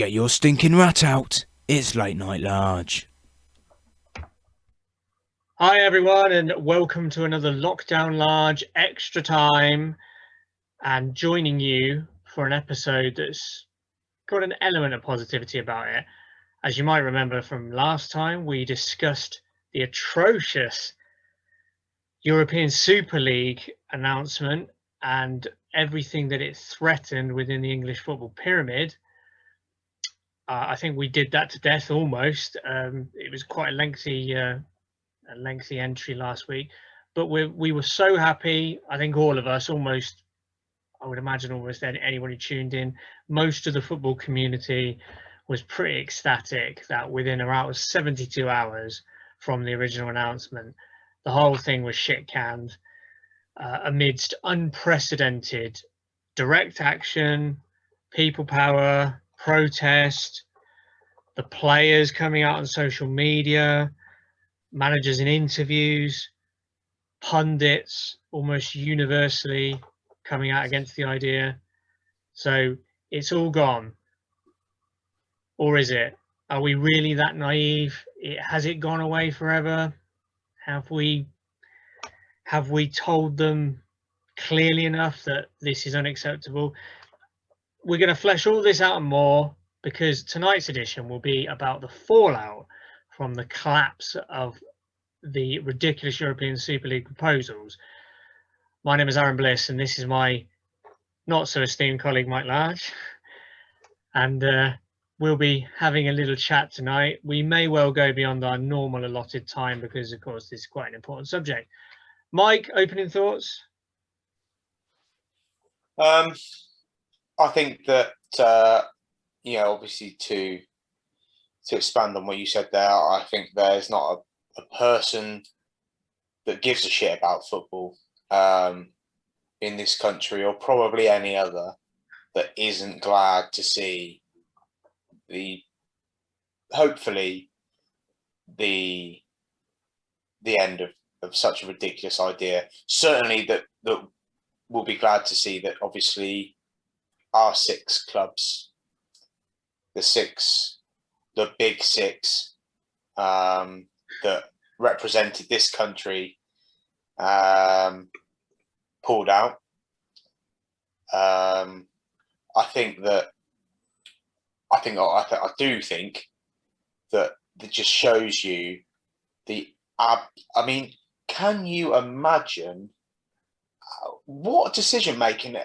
Get your stinking rat out. It's late night large. Hi everyone, and welcome to another Lockdown Large Extra Time, and joining you for an episode that's got an element of positivity about it. As you might remember from last time, we discussed the atrocious European Super League announcement and everything that it threatened within the English football pyramid. I think we did that to death almost. It was quite a lengthy entry last week, but we were so happy. I think all of us, almost, I would imagine almost anyone who tuned in, most of the football community was pretty ecstatic that within about 72 hours from the original announcement, the whole thing was shit canned amidst unprecedented direct action, people power, protest, the players coming out on social media, managers in interviews, pundits almost universally coming out against the idea. So it's all gone. Or is it? Are we really that naive? Has it gone away forever? Have we told them clearly enough that this is unacceptable? We're going to flesh all this out and more, because tonight's edition will be about the fallout from the collapse of the ridiculous European Super League proposals. My name is Aaron Bliss, and this is my not so esteemed colleague Mike Large, and we'll be having a little chat tonight. We may well go beyond our normal allotted time because, of course, this is quite an important subject. Mike, opening thoughts? I think that obviously to expand on what you said there, I think there's not a person that gives a shit about football in this country, or probably any other, that isn't glad to see hopefully the end of such a ridiculous idea. Certainly that we'll be glad to see that obviously our six clubs, the big six that represented this country, pulled out. I do think that just shows you can you imagine what decision making?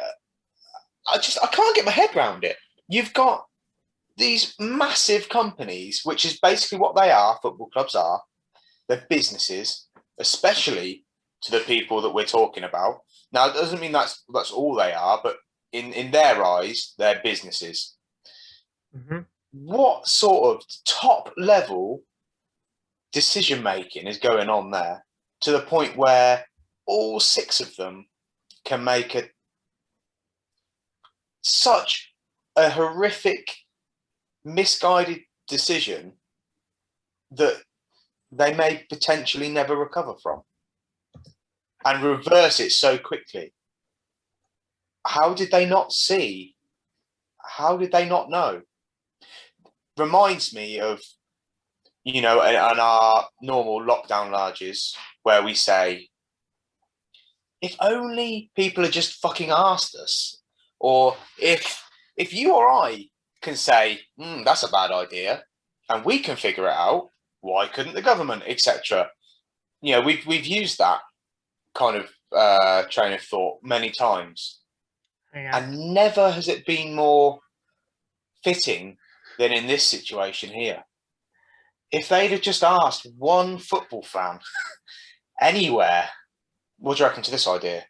I can't get my head around it. You've got these massive companies, which is basically what they are. Football clubs are. They're businesses, especially to the people that we're talking about. Now, it doesn't mean that's all they are, but in their eyes, they're businesses. Mm-hmm. What sort of top level decision making is going on there, to the point where all six of them can make such a horrific, misguided decision that they may potentially never recover from, and reverse it so quickly? How did they not see? How did they not know? Reminds me of, in our normal lockdown larges, where we say, if only people had just fucking asked us, or if you or I can say, that's a bad idea, and we can figure it out, why couldn't the government, etc. We've used that kind of train of thought many times, and never has it been more fitting than in this situation here. If they'd have just asked one football fan anywhere, what do you reckon to this idea?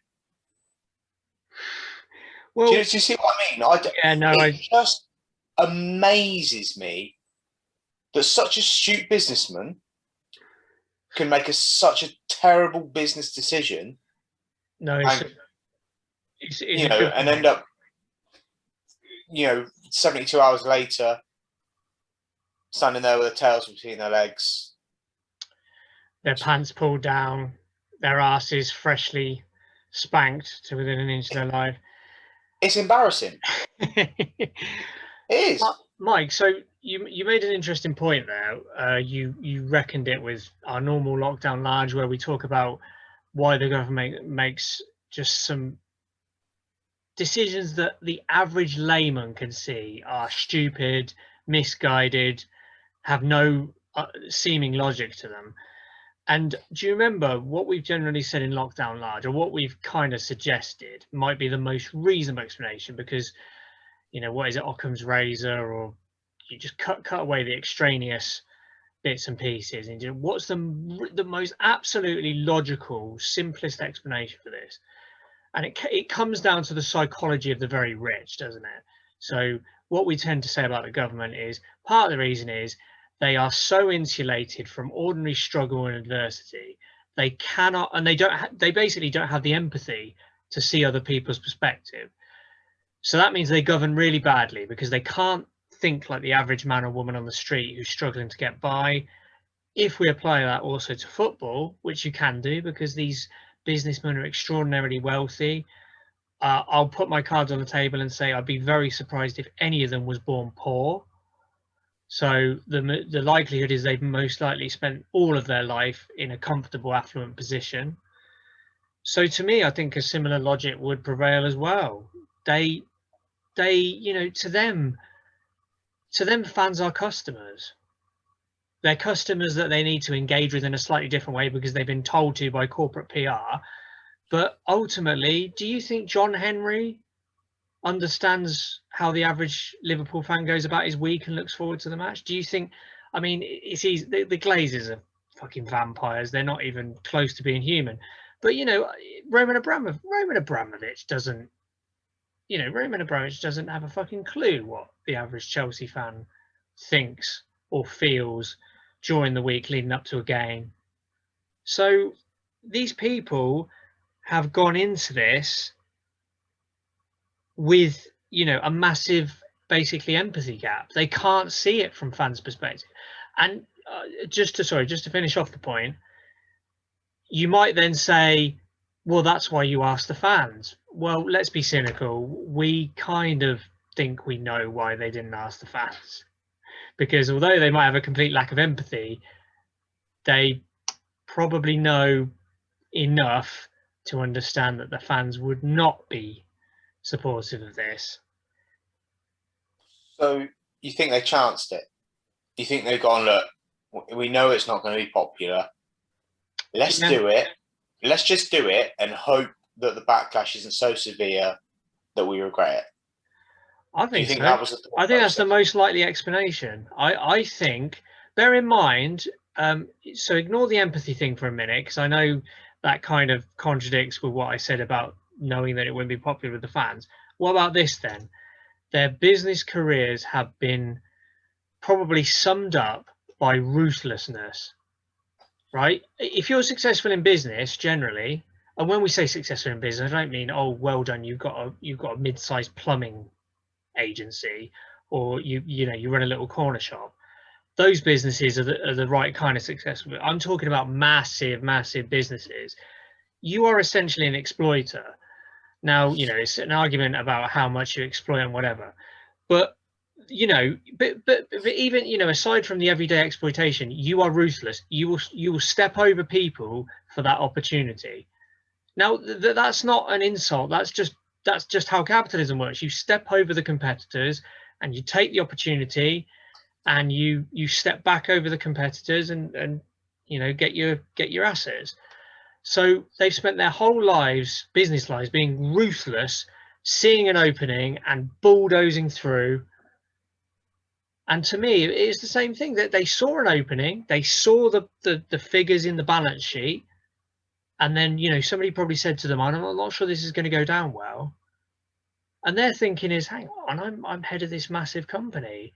Well, do you see what I mean? It just amazes me that such a astute businessman can make such a terrible business decision. No, and end up, 72 hours later, standing there with their tails between their legs, their pants pulled down, their asses freshly spanked to within an inch of their life. It's embarrassing. It is. Mike, so you made an interesting point there. You reckoned it with our normal lockdown large, where we talk about why the government makes just some decisions that the average layman can see are stupid, misguided, have no seeming logic to them. And do you remember what we've generally said in lockdown large, or what we've kind of suggested might be the most reasonable explanation? Because, what is it, Occam's razor, or you just cut away the extraneous bits and pieces, and what's the most absolutely logical, simplest explanation for this? And it comes down to the psychology of the very rich, doesn't it? So what we tend to say about the government is part of the reason is they are so insulated from ordinary struggle and adversity. They cannot, and they basically don't have the empathy to see other people's perspective. So that means they govern really badly, because they can't think like the average man or woman on the street who's struggling to get by. If we apply that also to football, which you can do because these businessmen are extraordinarily wealthy, I'll put my cards on the table and say I'd be very surprised if any of them was born poor. So the likelihood is they've most likely spent all of their life in a comfortable, affluent position. So to me, I think a similar logic would prevail as well. They to them, fans are customers. They're customers that they need to engage with in a slightly different way because they've been told to by corporate PR. But ultimately, do you think John Henry understands how the average Liverpool fan goes about his week and looks forward to the match? Do you think, I mean, it's easy, the Glazers are fucking vampires. They're not even close to being human. But, Roman Abramovich doesn't have a fucking clue what the average Chelsea fan thinks or feels during the week leading up to a game. So these people have gone into this with, a massive, basically, empathy gap. They can't see it from fans' perspective. And just to finish off the point, you might then say, well, that's why you ask the fans. Well, let's be cynical. We kind of think we know why they didn't ask the fans. Because although they might have a complete lack of empathy, they probably know enough to understand that the fans would not be supportive of this. So you think they chanced it? You think they've gone, look, we know it's not going to be popular. Let's do it. Let's just do it and hope that the backlash isn't so severe that we regret it. I think so. That was I think that's the most likely explanation. I think, bear in mind, so ignore the empathy thing for a minute, because I know that kind of contradicts with what I said about knowing that it wouldn't be popular with the fans. What about this then? Their business careers have been probably summed up by ruthlessness, right? If you're successful in business generally, and when we say successful in business, I don't mean, oh, well done, you've got a mid-sized plumbing agency, or you run a little corner shop. Those businesses are the right kind of successful. I'm talking about massive businesses. You are essentially an exploiter. Now, it's an argument about how much you exploit and whatever, but even aside from the everyday exploitation, you are ruthless. You will step over people for that opportunity. Now, that's not an insult. That's just how capitalism works. You step over the competitors and you take the opportunity, and you step back over the competitors and get your assets. So they've spent their whole lives, business lives, being ruthless, seeing an opening and bulldozing through. And to me, it's the same thing, that they saw an opening, they saw the figures in the balance sheet, and then somebody probably said to them, I'm not sure this is going to go down well. And their thinking is, hang on, I'm head of this massive company.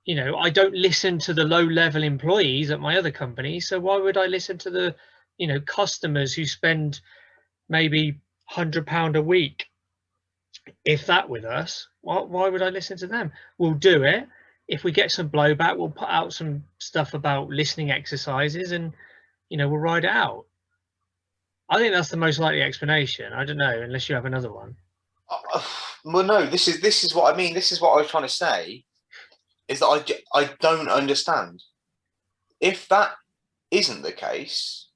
I don't listen to the low-level employees at my other company, so why would I listen to the customers who spend maybe £100 a week, if that, with us? Why would I listen to them? We'll do it. If we get some blowback, we'll put out some stuff about listening exercises, and we'll ride it out. I think that's the most likely explanation. I don't know, unless you have another one. Well, no. This is what I mean. This is what I was trying to say. is that I don't understand. If that isn't the case,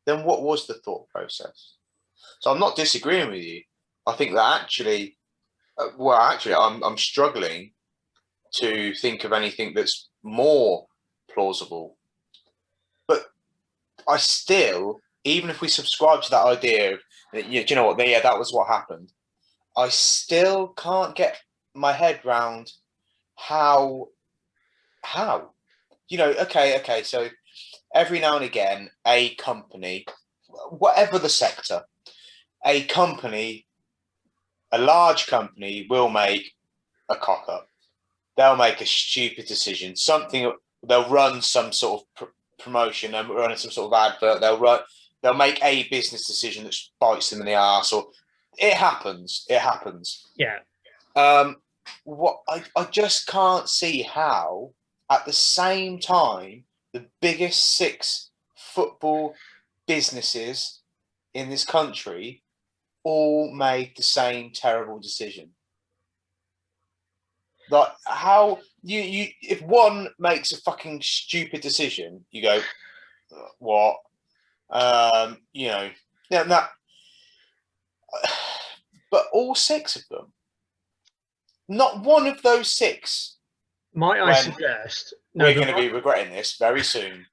then what was the thought process? So I'm not disagreeing with you. I think that actually, I'm struggling to think of anything that's more plausible. But I still, even if we subscribe to that idea, do you know what? Yeah, that was what happened. I still can't get my head round how. Okay. So every now and again, a company, whatever the sector, a large company will make a cock up. They'll make a stupid decision. They'll run some sort of promotion. They'll run some sort of advert. They'll make a business decision that bites them in the ass, or it happens. Yeah. I just can't see how, at the same time, the biggest 6 football businesses in this country all made the same terrible decision. Like, how you if one makes a fucking stupid decision, you go, what? That. But all 6 of them, not one of those 6. Might I suggest? We're going to be regretting this very soon.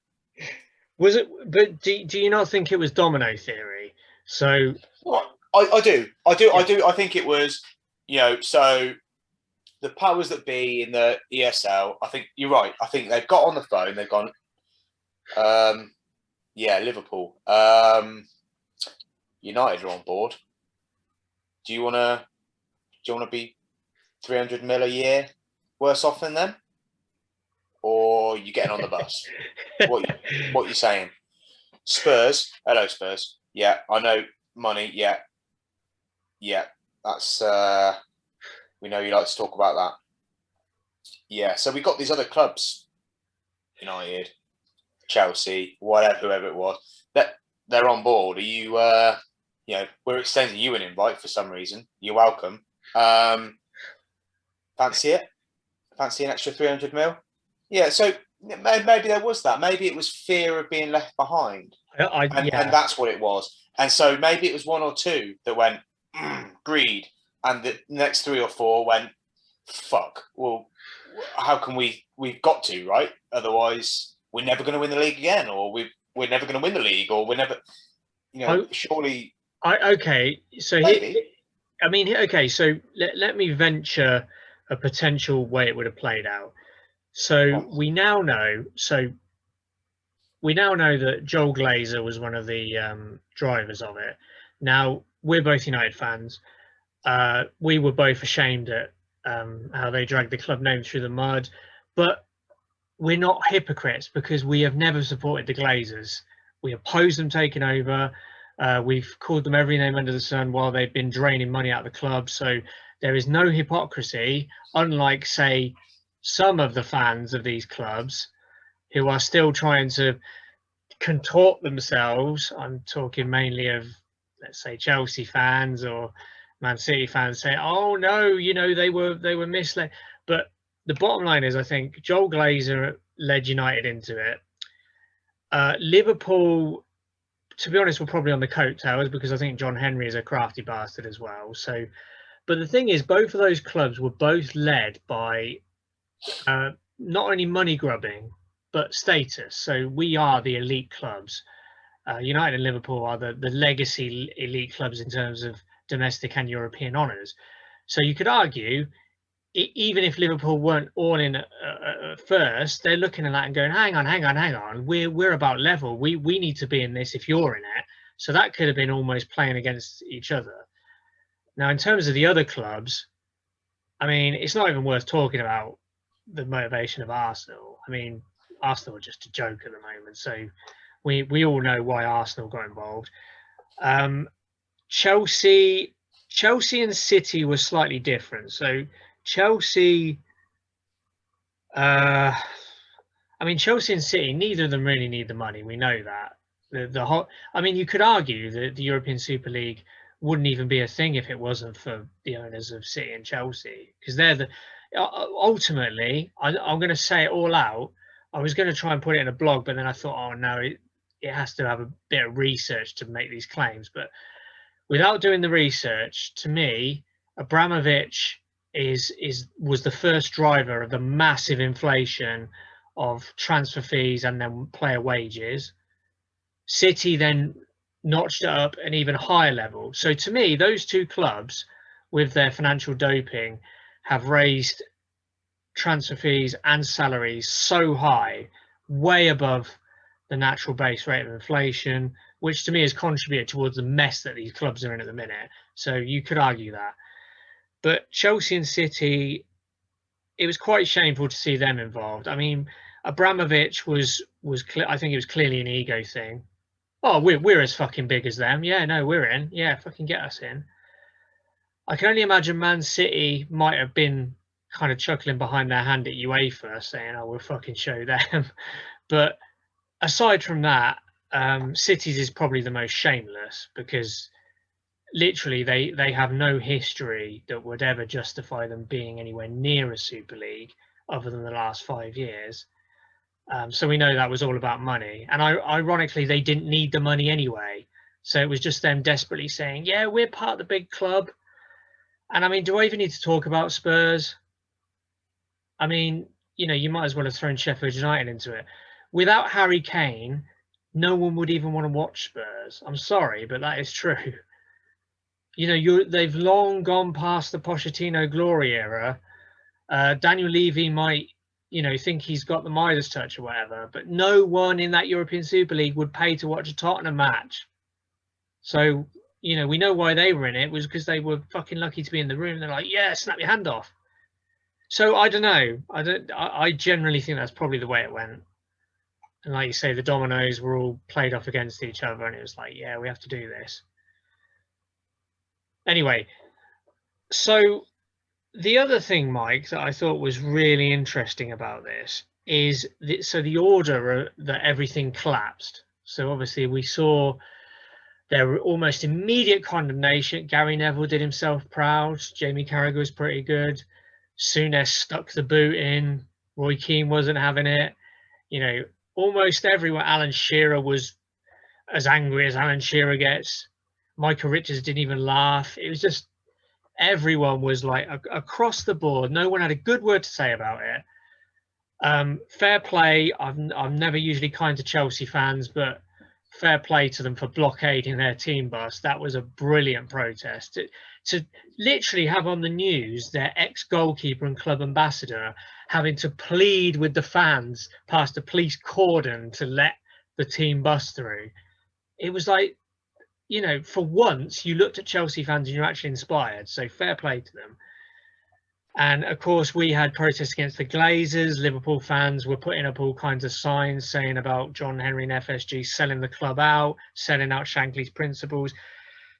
Was it? But do you not think it was domino theory? So what? I do. I think it was. So the powers that be in the ESL. I think you're right. I think they've got on the phone. They've gone. Liverpool. United are on board. Do you want to be 300 mil a year worse off than them, or you getting on the bus? what you saying? Spurs, hello Spurs. Yeah, I know money. Yeah. That's we know you like to talk about that. Yeah, so we got these other clubs, United, Chelsea, whoever it was, that they're on board. Are you? We're extending you an invite for some reason. You're welcome. Fancy it? Fancy an extra 300 mil? Yeah, so maybe there was that. Maybe it was fear of being left behind. And that's what it was. And so maybe it was 1 or 2 that went, greed. And the next 3 or 4 went, fuck. Well, how can we've got to, right? Otherwise, we're never going to win the league again, or we're never going to win the league, or we're never, surely. Okay, so maybe. So let me venture a potential way it would have played out. So we now know that Joel Glazer was one of the drivers of it. Now, we're both United fans. We were both ashamed at how they dragged the club name through the mud, but we're not hypocrites because we have never supported the Glazers. We oppose them taking over. We've called them every name under the sun while they've been draining money out of the club. So there is no hypocrisy, unlike, say, some of the fans of these clubs who are still trying to contort themselves. I'm talking mainly of, let's say, Chelsea fans or Man City fans say, oh no, they were misled. But the bottom line is, I think Joel Glazer led United into it. Liverpool, to be honest, were probably on the coattails because I think John Henry is a crafty bastard as well. So, but the thing is, both of those clubs were both led by not only money grubbing, but status. So we are the elite clubs. United and Liverpool are the legacy elite clubs in terms of domestic and European honours. So you could argue, even if Liverpool weren't all in first, they're looking at that and going, hang on, we're about level. We need to be in this if you're in it. So that could have been almost playing against each other. Now, in terms of the other clubs, I mean, it's not even worth talking about the motivation of Arsenal. I mean, Arsenal are just a joke at the moment. So we all know why Arsenal got involved. Chelsea and City were slightly different. So Chelsea, Chelsea and City, neither of them really need the money. We know that. You could argue that the European Super League wouldn't even be a thing if it wasn't for the owners of City and Chelsea, because ultimately, I'm going to say it all out. I was going to try and put it in a blog, but then I thought, oh no, it has to have a bit of research to make these claims. But without doing the research, to me, Abramovich was the first driver of the massive inflation of transfer fees and then player wages. City then notched it up an even higher level. So to me, those two clubs, with their financial doping, have raised transfer fees and salaries so high, way above the natural base rate of inflation, which to me has contributed towards the mess that these clubs are in at the minute. So you could argue that. But Chelsea and City, it was quite shameful to see them involved. I mean, Abramovich I think it was clearly an ego thing. Oh, we're as fucking big as them. Yeah, no, we're in. Yeah, fucking get us in. I can only imagine Man City might have been kind of chuckling behind their hand at UEFA, saying, "Oh, we'll fucking show them." But aside from that, City's is probably the most shameless, because literally they have no history that would ever justify them being anywhere near a Super League other than the last 5 years. So we know that was all about money, and ironically, they didn't need the money anyway. So it was just them desperately saying, "Yeah, we're part of the big club." And I mean, do I even need to talk about Spurs? I mean, you might as well have thrown Sheffield United into it. Without Harry Kane, no one would even want to watch Spurs. I'm sorry, but that is true. They've long gone past the Pochettino glory era. Daniel Levy might, think he's got the Midas touch or whatever, but no one in that European Super League would pay to watch a Tottenham match. So, we know why they were in it. It was because they were fucking lucky to be in the room. They're like, yeah, snap your hand off. So I don't know. I generally think that's probably the way it went. And like you say, the dominoes were all played off against each other, and it was like, yeah, we have to do this. Anyway, so the other thing, Mike, that I thought was really interesting about this is the order that everything collapsed. So obviously we saw there were almost immediate condemnation. Gary Neville did himself proud. Jamie Carragher was pretty good. Souness stuck the boot in. Roy Keane wasn't having it. Almost everyone. Alan Shearer was as angry as Alan Shearer gets. Michael Richards didn't even laugh. It was just, everyone was like across the board. No one had a good word to say about it. Fair play. I'm never usually kind to Chelsea fans, but fair play to them for blockading their team bus. That was a brilliant protest. To literally have on the news their ex-goalkeeper and club ambassador having to plead with the fans past a police cordon to let the team bus through. It was like, for once you looked at Chelsea fans and you're actually inspired. So fair play to them. And of course, we had protests against the Glazers. Liverpool fans were putting up all kinds of signs saying about John Henry and FSG selling the club out, selling out Shankly's principles.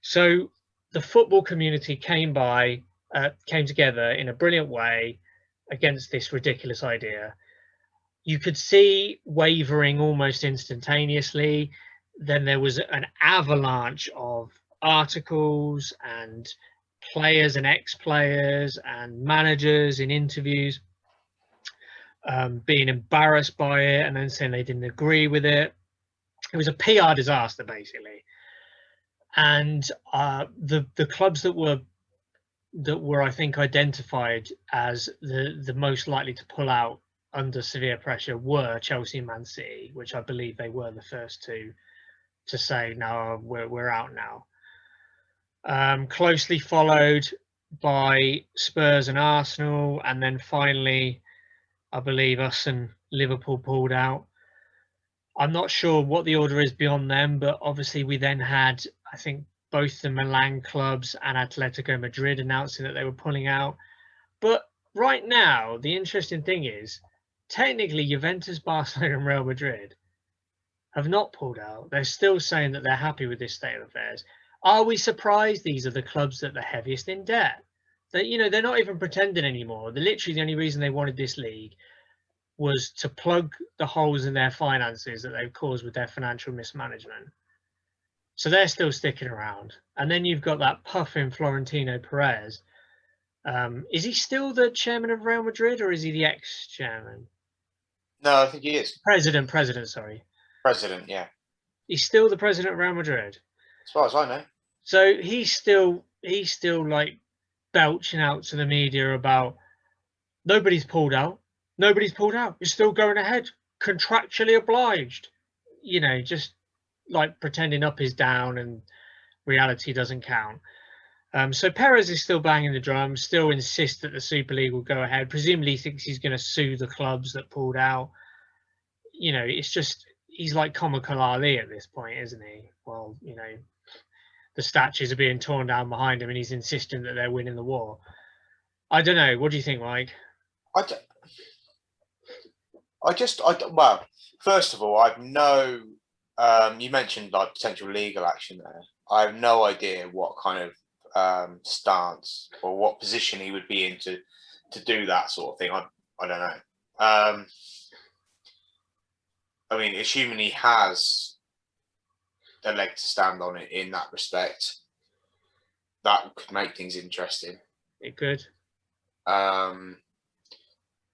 So the football community came together in a brilliant way against this ridiculous idea. You could see wavering almost instantaneously. Then there was an avalanche of articles and players and ex-players and managers in interviews being embarrassed by it and then saying they didn't agree with it. It was a PR disaster, basically. And the clubs that were I think identified as the most likely to pull out under severe pressure were Chelsea and Man City, which I believe they were the first two to say, no, we're out now. Closely followed by Spurs and Arsenal, and then finally, I believe us and Liverpool pulled out. I'm not sure what the order is beyond them, but obviously we then had, I think, both the Milan clubs and Atletico Madrid announcing that they were pulling out. But right now, the interesting thing is, technically Juventus, Barcelona and Real Madrid have not pulled out. They're still saying that they're happy with this state of affairs. Are we surprised these are the clubs that are the heaviest in debt? That, they're not even pretending anymore. Literally the only reason they wanted this league was to plug the holes in their finances that they've caused with their financial mismanagement. So they're still sticking around. And then you've got that puffin Florentino Perez, Is he still the chairman of Real Madrid, or is he the ex-chairman? No, I think he is. President, sorry. President, yeah. He's still the president of Real Madrid. As far as I know. So he's still like belching out to the media about nobody's pulled out. Nobody's pulled out. It's still going ahead. Contractually obliged. You know, just like pretending up is down and reality doesn't count. So Perez is still banging the drum, still insists that the Super League will go ahead. Presumably thinks he's going to sue the clubs that pulled out. You know, it's just, he's like Comical Ali at this point, isn't he? Well, you know, the statues are being torn down behind him and he's insisting that they're winning the war. I don't know. What do you think, Mike? Well, first of all, I've no, you mentioned like potential legal action there. I have no idea what kind of stance or what position he would be in to do that sort of thing. I don't know. I mean, assuming he has a leg to stand on it in that respect, that could make things interesting. It could.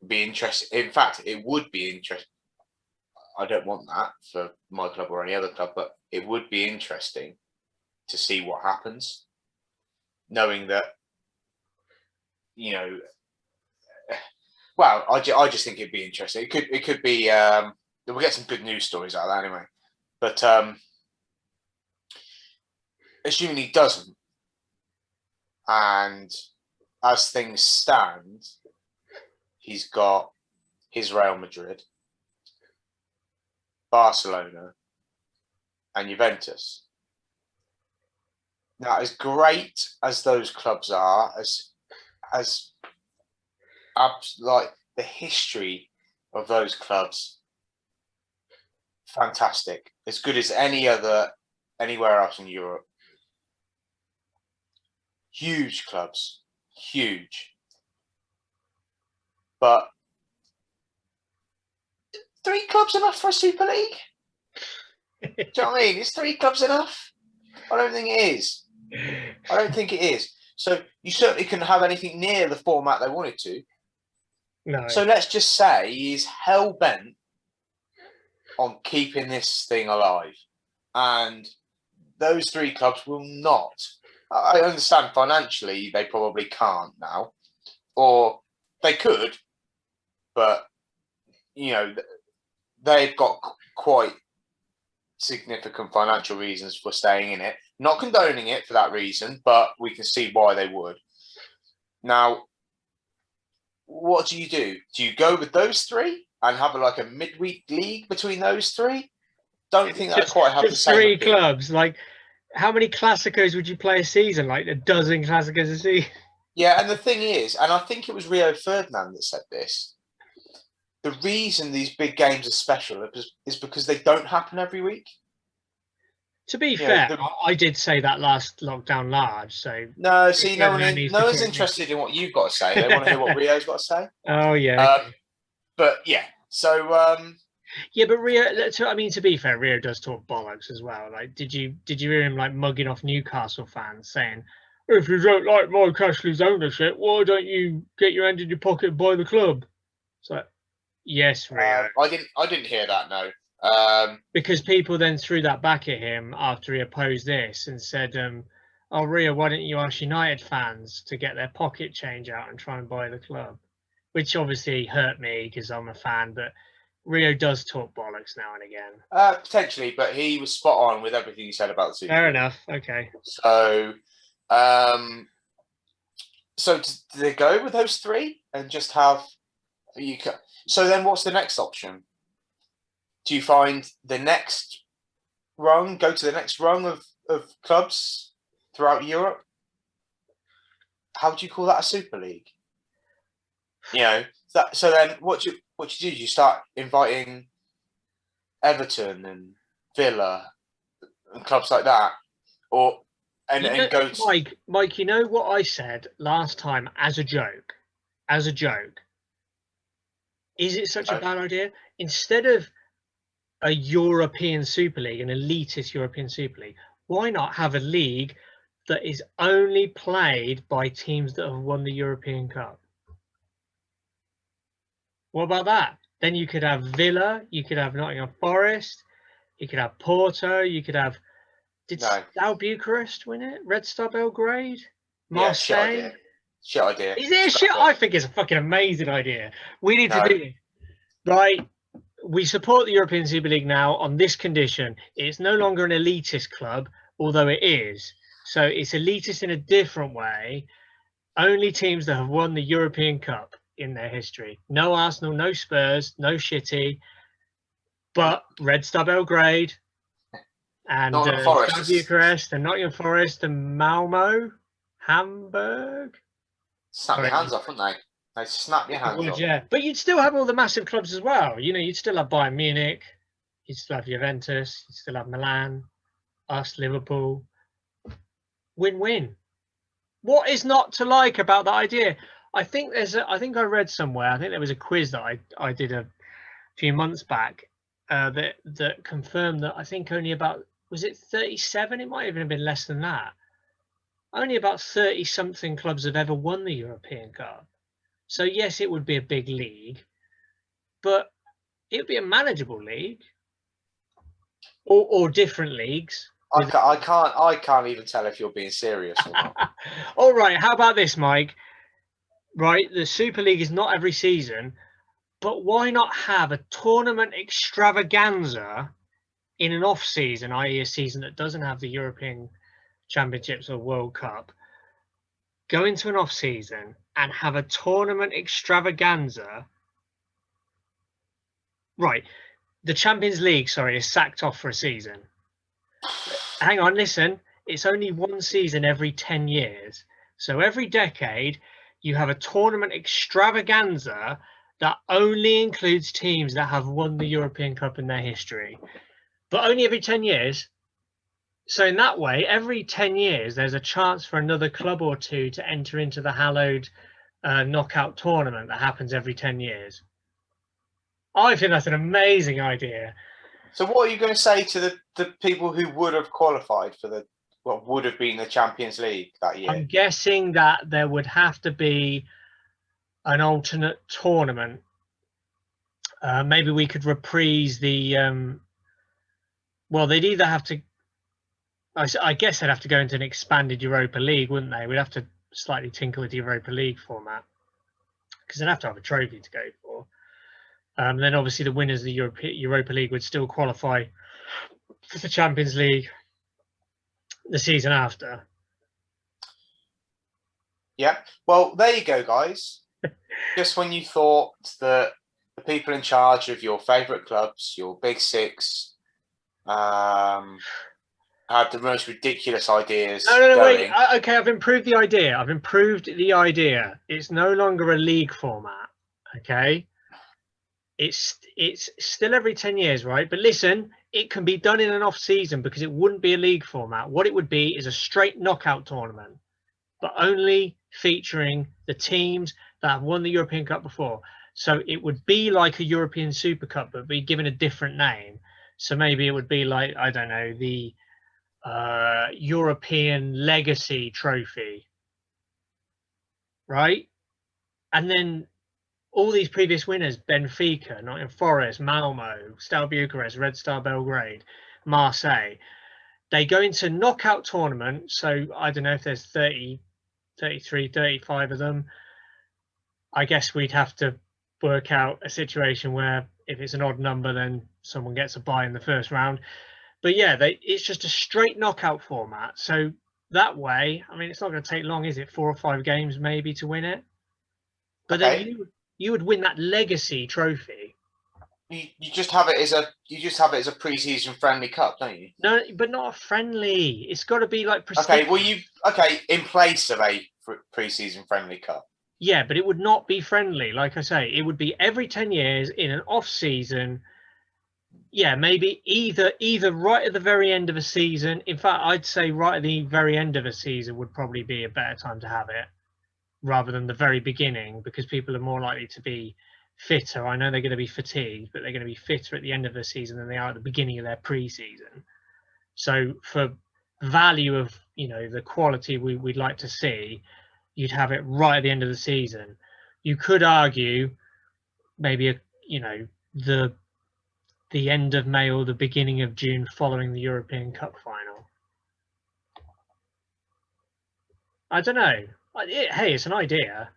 Be interesting. In fact, it would be interesting. I don't want that for my club or any other club, but it would be interesting to see what happens, knowing that, you know, well, I just think it'd be interesting. It could be. We'll get some good news stories out of that anyway. But assuming he doesn't, and as things stand, he's got his Real Madrid, Barcelona, and Juventus. Now, as great as those clubs are, as like the history of those clubs, fantastic, as good as anywhere else in Europe. Huge clubs, huge. But 3 clubs enough for a Super League? Do you know what I mean? Is 3 clubs enough? I don't think it is. I don't think it is. So you certainly couldn't have anything near the format they wanted to. No. So let's just say he's hell-bent on keeping this thing alive. And those 3 clubs will not. I understand financially they probably can't now. Or they could, but, you know, they've got quite significant financial reasons for staying in it. Not condoning it for that reason, but we can see why they would. Now, what do? Do you go with those 3 and have like a midweek league between those 3? Don't think that quite have the same 3 appeal. clubs. Like, how many Clásicos would you play a season? Like a dozen Clásicos a season? Yeah, and the thing is, and I think it was Rio Ferdinand that said this, the reason these big games are special is because they don't happen every week. To be fair, I did say that last lockdown large. So no, see, no one's interested in what you've got to say. They want to hear what Rio's got to say. Oh yeah. But yeah, so yeah, but Rio. I mean, to be fair, Rio does talk bollocks as well. Like, did you hear him like mugging off Newcastle fans, saying, "If you don't like Mike Ashley's ownership, why don't you get your hand in your pocket and buy the club?" So, yes, Rio. I didn't hear that. No. Because people then threw that back at him after he opposed this and said, "Oh, Rio, why don't you ask United fans to get their pocket change out and try and buy the club?" Which obviously hurt me because I'm a fan, but Rio does talk bollocks now and again. Potentially, but he was spot on with everything he said about the Super Fair League. enough. Okay. So, so do they go with those 3 and just have So then, what's the next option? Do you find the next rung? Go to the next rung of clubs throughout Europe? How do you call that a Super League? You know, so then what you do? You start inviting Everton and Villa and clubs like that, go to Mike. You know what I said last time as a joke? Is it such a bad idea? Instead of a European Super League, an elitist European Super League, why not have a league that is only played by teams that have won the European Cup. What about that? Then you could have Villa, you could have Nottingham Forest, you could have Porto, you could have. Did Steaua Bucharest win it? Red Star Belgrade? Marseille? Yeah, shit idea. Shit idea. Is it a shit? I think it's a fucking amazing idea. We need to do it. Right. We support the European Super League now on this condition. It's no longer an elitist club, although it is. So it's elitist in a different way. Only teams that have won the European Cup in their history. No Arsenal, no Spurs, no Shitty, but Red Star Belgrade and Steaua Bucharest and Nottingham Forest and Malmo, Hamburg. Snap your hands off, wouldn't they? They snap your hands off. Yeah, but you'd still have all the massive clubs as well. You know, you'd still have Bayern Munich, you'd still have Juventus, you'd still have Milan, us, Liverpool. Win-win. What is not to like about that idea? I think I read somewhere. I think there was a quiz that I did a few months back that confirmed that I think only about, was it 37? It might even have been less than that. Only about 30-something clubs have ever won the European Cup. So yes, it would be a big league, but it would be a manageable league, or different leagues. I can't even tell if you're being serious or not. All right, how about this, Mike? Right, the Super League is not every season, but why not have a tournament extravaganza in an off season, i.e. a season that doesn't have the European Championships or World Cup? Go into an off season and have a tournament extravaganza. Right, the Champions League, is sacked off for a season. Hang on, listen. It's only one season every 10 years. So every decade, you have a tournament extravaganza that only includes teams that have won the European Cup in their history. But only every 10 years. So in that way, every 10 years, there's a chance for another club or two to enter into the hallowed knockout tournament that happens every 10 years. I think that's an amazing idea. So what are you going to say to the people who would have qualified for what would have been the Champions League that year? I'm guessing that there would have to be an alternate tournament. Maybe we could reprise the... well, they'd either have to... I guess they'd have to go into an expanded Europa League, wouldn't they? We'd have to slightly tinker with the Europa League format because they'd have to have a trophy to go for. Then obviously the winners of the Europa League would still qualify for the Champions League the season after. Yep. Well, there you go, guys. Just when you thought that the people in charge of your favourite clubs, your big six, had the most ridiculous ideas. No, wait. Okay, I've improved the idea. It's no longer a league format. Okay. It's still every 10 years, right? But listen, it can be done in an off season because it wouldn't be a league format. What it would be is a straight knockout tournament, but only featuring the teams that have won the European Cup before. So it would be like a European Super Cup, but be given a different name. So maybe it would be like, I don't know, the European Legacy Trophy, right? And then all these previous winners, Benfica, Nottingham Forest, Malmo, Steaua Bucharest, Red Star Belgrade, Marseille, they go into knockout tournament. So I don't know if there's 30, 33, 35 of them. I guess we'd have to work out a situation where if it's an odd number, then someone gets a bye in the first round. But yeah, it's just a straight knockout format. So that way, I mean, it's not going to take long, is it? 4 or 5 games maybe to win it. But okay. Then you would win that legacy trophy. You just have it as a pre-season friendly cup, don't you? No, but not a friendly. It's got to be like prestige. In place of a pre-season friendly cup. Yeah, but it would not be friendly. Like I say, it would be every 10 years in an off season. Yeah, maybe either right at the very end of a season. In fact, I'd say right at the very end of a season would probably be a better time to have it, rather than the very beginning, because people are more likely to be fitter. I know they're going to be fatigued, but they're going to be fitter at the end of the season than they are at the beginning of their pre-season. So for value of, you know, the quality we'd like to see, you'd have it right at the end of the season. You could argue maybe the end of May or the beginning of June following the European Cup final. I don't know. Hey, it's an idea.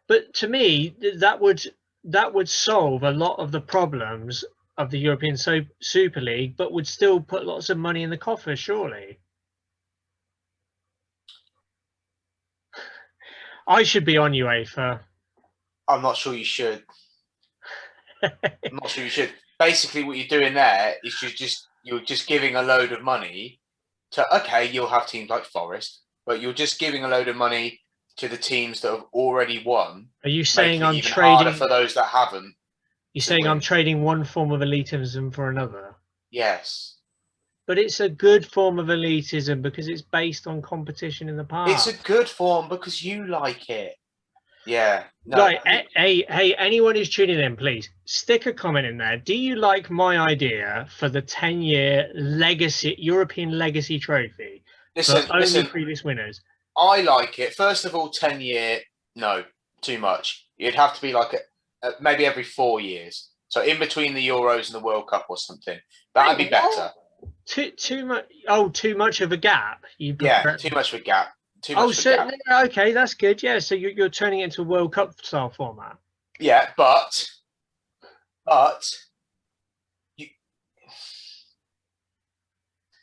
But to me, that would solve a lot of the problems of the European Super League, but would still put lots of money in the coffers, surely. I should be on UEFA. I'm not sure you should. I'm not sure you should. Basically, what you're doing there is you're just giving a load of money to. Okay, you'll have teams like Forest, but you're just giving a load of money to the teams that have already won. Are you saying I'm even trading harder for those that haven't? You're saying I'm trading one form of elitism for another? Yes. But it's a good form of elitism because it's based on competition in the past. It's a good form because you like it. Yeah. No. Right. Hey, anyone who's tuning in, please stick a comment in there. Do you like my idea for the 10-year legacy European legacy trophy for only previous winners? I like it. First of all, 10-year, no, too much. It'd have to be like maybe every 4 years. So in between the Euros and the World Cup or something. That'd be better. Too much. Oh, too much of a gap. Yeah, too much of a gap. Okay, that's good. Yeah, so you're turning it into a World Cup style format. Yeah, but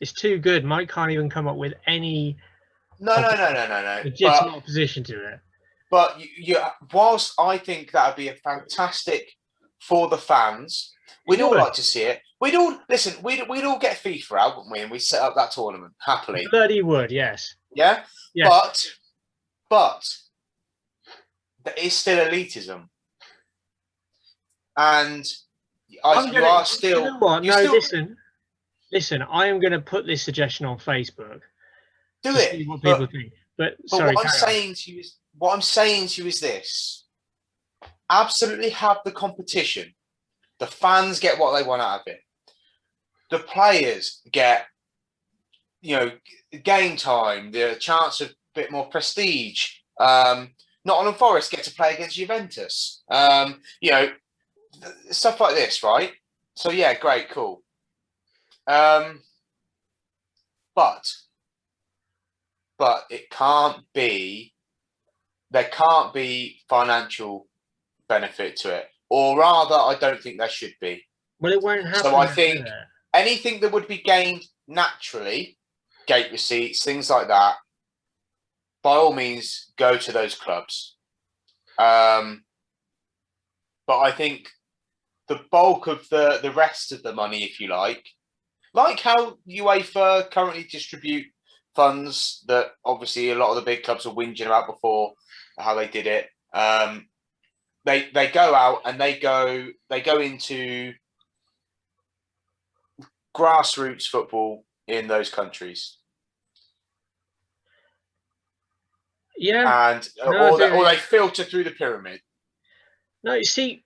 it's too good. Mike can't even come up with any no legitimate opposition to it. But whilst I think that would be a fantastic for the fans, we'd all like to see it. We'd all get FIFA out, wouldn't we? And we set up that tournament happily. Bloody would, yes. Yeah, yes. But there is still elitism, and you are still. You know what? Listen. I am going to put this suggestion on Facebook. Do it. See what people think. But sorry, what I'm saying to you is this: absolutely have the competition. The fans get what they want out of it. The players get, game time, the chance of a bit more prestige. Nottingham Forest get to play against Juventus. Stuff like this, right? So yeah, great, cool. But it can't be. There can't be financial benefit to it, or rather, I don't think there should be. Well, it won't happen. So I think anything that would be gained naturally, gate receipts, things like that, by all means, go to those clubs. But I think the bulk of the rest of the money, if you like how UEFA currently distribute funds that obviously a lot of the big clubs are whinging about before, how they did it. They go out and they go into grassroots football in those countries. Yeah. And or they filter through the pyramid. No, see,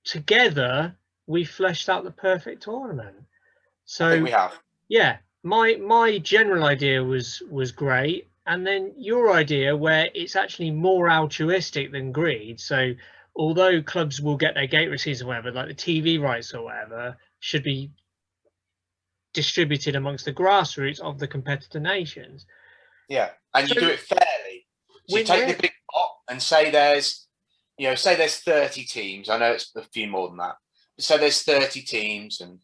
together we fleshed out the perfect tournament. So I think we have. Yeah, my general idea was great, and then your idea where it's actually more altruistic than greed. So although clubs will get their gate receipts or whatever, like the TV rights or whatever, should be distributed amongst the grassroots of the competitor nations. Yeah, and you do it fairly. So you take the big pot and say there's 30 teams. I know it's a few more than that. So there's 30 teams and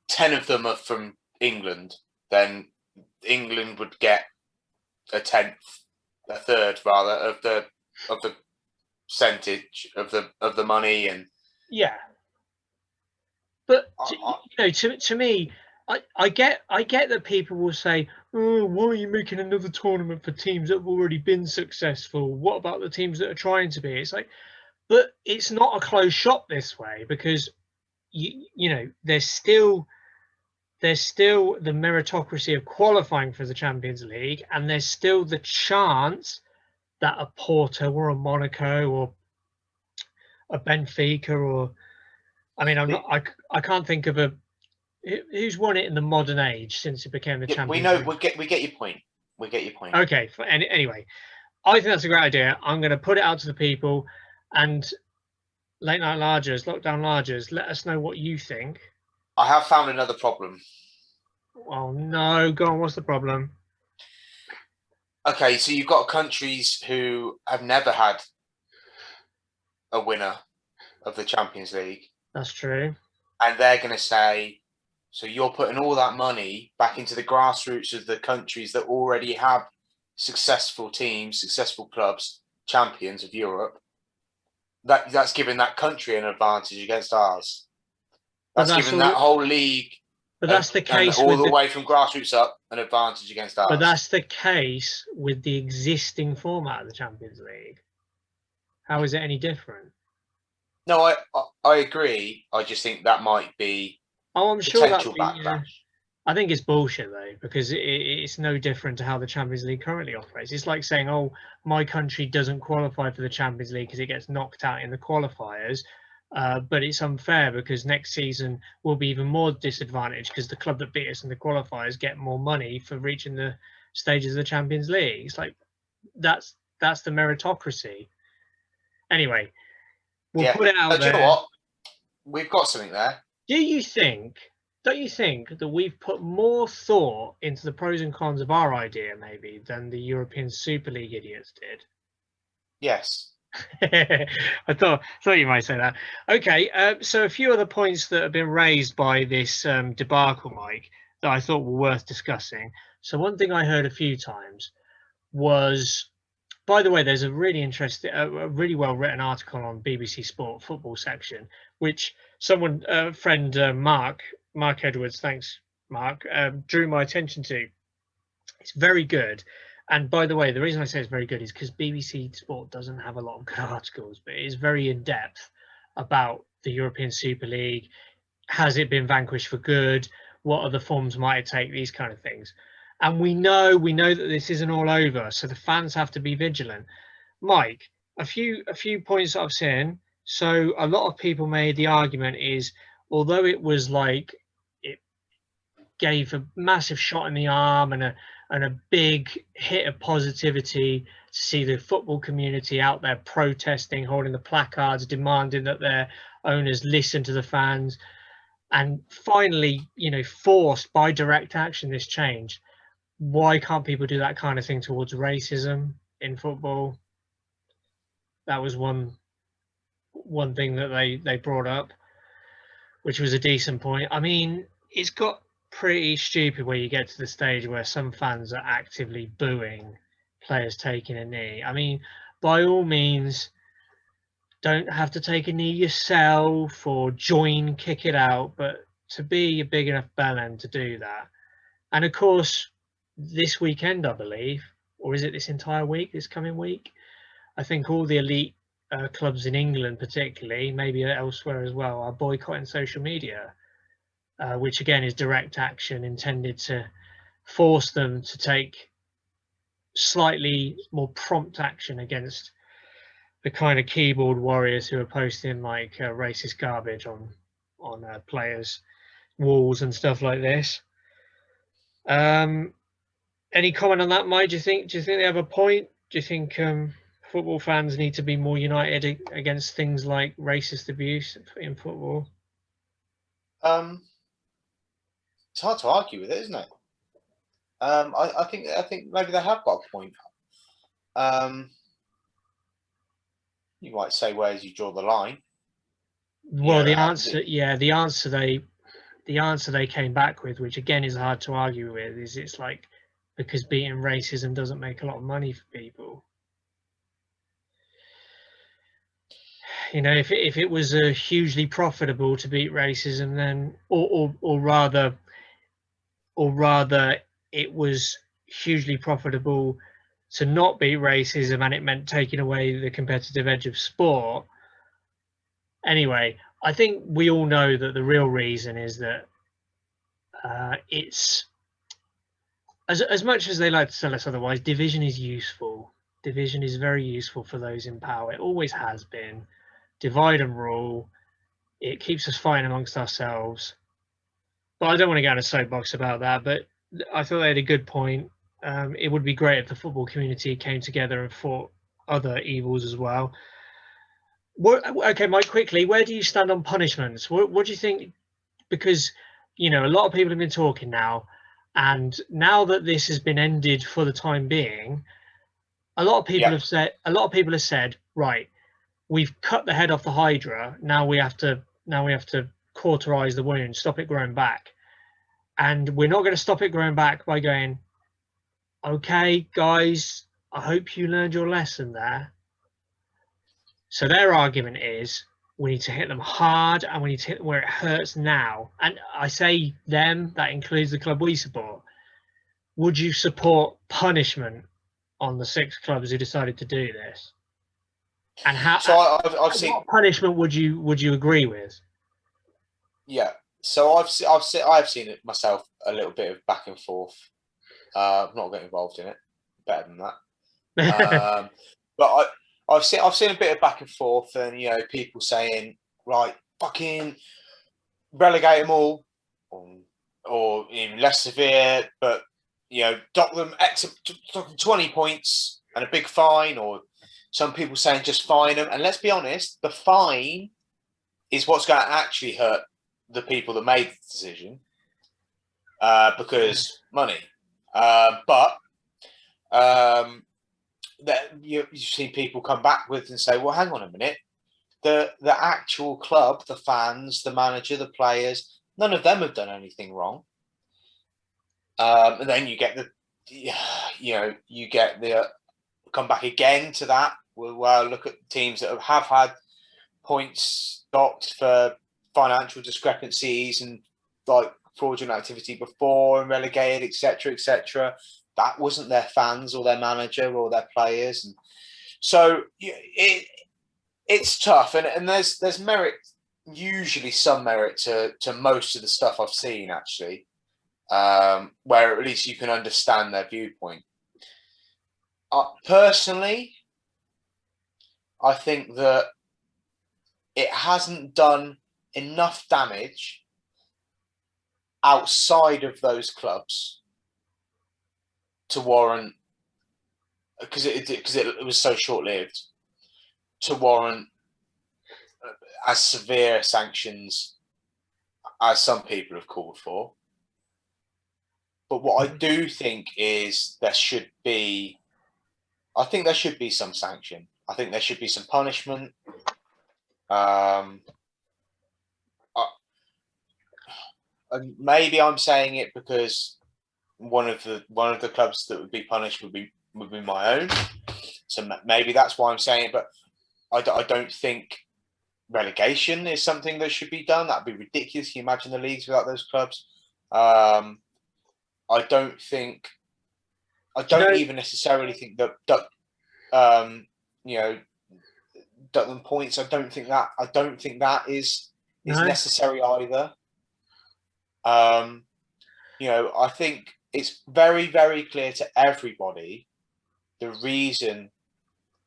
10 of them are from England. Then England would get a third rather of the percentage of the money. And yeah. But to me, I get that people will say, "Oh, why are you making another tournament for teams that have already been successful? What about the teams that are trying to be?" It's like, but it's not a closed shop this way, because there's still the meritocracy of qualifying for the Champions League, and there's still the chance that a Porto or a Monaco or a Benfica or, I mean, I can't think of a Who's won it in the modern age since it became the Yeah, Champions we know. League? We get your point. We get your point. Okay. Anyway, I think that's a great idea. I'm going to put it out to the people, and late night largers, lockdown largers, let us know what you think. I have found another problem. Oh no, go on. What's the problem? Okay, so you've got countries who have never had a winner of the Champions League, That's true. and they're going to say, so you're putting all that money back into the grassroots of the countries that already have successful teams, successful clubs, champions of Europe. That's giving that country an advantage against ours. That's giving that whole league, but that's the and case all with the way from grassroots up, an advantage against ours. But that's the case with the existing format of the Champions League. How is it any different? No, I agree. I just think that might be I'm sure potential backlash. Yeah. I think it's bullshit though, because it's no different to how the Champions League currently operates. It's like saying, "Oh, my country doesn't qualify for the Champions League because it gets knocked out in the qualifiers." But it's unfair because next season we'll be even more disadvantaged because the club that beat us in the qualifiers get more money for reaching the stages of the Champions League. It's like that's the meritocracy. Anyway, we'll put it out there. Do you know what? We've got something there. Don't you think that we've put more thought into the pros and cons of our idea maybe than the European Super League idiots did? Yes. I thought you might say that. Okay, so a few other points that have been raised by this debacle, Mike, that I thought were worth discussing. So one thing I heard a few times was, by the way, there's a really interesting, a really well written article on BBC Sport football section, which someone, a friend, Mark Edwards, thanks Mark, drew my attention to. It's very good. And by the way, the reason I say it's very good is because BBC Sport doesn't have a lot of good articles, but it is very in depth about the European Super League. Has it been vanquished for good? What other forms might it take? These kind of things. And we know that this isn't all over, so the fans have to be vigilant. Mike, a few points that I've seen. So a lot of people made the argument is, although it was like it gave a massive shot in the arm and a big hit of positivity to see the football community out there protesting, holding the placards, demanding that their owners listen to the fans, and finally, forced by direct action this change. Why can't people do that kind of thing towards racism in football? That was one thing that they brought up, which was a decent point. I mean, it's got pretty stupid where you get to the stage where some fans are actively booing players taking a knee. I mean, by all means, don't have to take a knee yourself or join kick it out, but to be a big enough bellend to do that. And of course, this weekend, I believe, or is it this entire week, this coming week, I think all the elite clubs in England particularly, maybe elsewhere as well, are boycotting social media, which again is direct action intended to force them to take slightly more prompt action against the kind of keyboard warriors who are posting like racist garbage on players' walls and stuff like this. Any comment on that, Mike? Do you think they have a point? Do you think football fans need to be more united against things like racist abuse in football? It's hard to argue with it, isn't it? I think maybe they have got a point. You might say, where do you draw the line? Well, the answer they came back with, which again is hard to argue with, is it's like because beating racism doesn't make a lot of money for people. If it was hugely profitable to beat racism, then or rather it was hugely profitable to not beat racism and it meant taking away the competitive edge of sport. Anyway, I think we all know that the real reason is that it's as much as they like to tell us otherwise, division is useful. Division is very useful for those in power. It always has been. Divide and rule. It keeps us fighting amongst ourselves. but I don't want to go on a soapbox about that. But I thought they had a good point. It would be great if the football community came together and fought other evils as well. Okay, Mike, quickly, where do you stand on punishments? What do you think? Because, you know, a lot of people have been talking now, and now that this has been ended for the time being, a lot of people have said, right, we've cut the head off the hydra. Now we have to cauterize the wound, stop it growing back. And we're not going to stop it growing back by going, okay, guys, I hope you learned your lesson there. So their argument is we need to hit them hard and we need to hit them where it hurts now. And I say them, that includes the club we support. Would you support punishment on the 6 clubs who decided to do this? And how? So I've seen what punishment would you agree with? Yeah. So I've seen it myself, a little bit of back and forth. I'm not getting involved in it. Better than that. But I've seen a bit of back and forth, and you know, people saying, right, fucking relegate them all, or even less severe, but you know, dock them 20 points and a big fine, or some people saying just fine them. And let's be honest, the fine is what's going to actually hurt the people that made the decision, because money. But that you see people come back with and say, well, hang on a minute, the actual club, the fans, the manager, the players, none of them have done anything wrong. And then you get the come back again to that. Well, look at teams that have had points docked for financial discrepancies and like fraudulent activity before and relegated, etc., etc. That wasn't their fans or their manager or their players, and so it's tough. And there's merit, usually some merit to most of the stuff I've seen actually, where at least you can understand their viewpoint. Personally, I think that it hasn't done enough damage outside of those clubs to warrant, because it was so short-lived, to warrant as severe sanctions as some people have called for. But what I do think is there should be some sanction. I think there should be some punishment. And maybe I'm saying it because one of the clubs that would be punished would be my own. So maybe that's why I'm saying it. But I don't think relegation is something that should be done. That'd be ridiculous. Can you imagine the leagues without those clubs? I don't even necessarily think that duck them points. I don't think that is necessary either. I think it's very, very clear to everybody the reason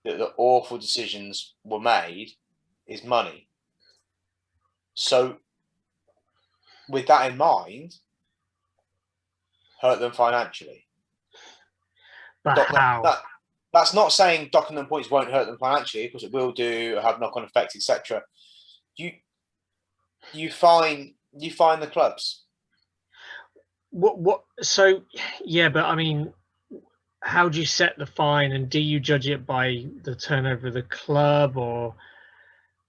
that the awful decisions were made is money. So with that in mind, hurt them financially. But how? That's not saying docking them points won't hurt them financially, because it will do, have knock-on effects, etc. You find the clubs. What? So yeah, but I mean, how do you set the fine, and do you judge it by the turnover of the club, or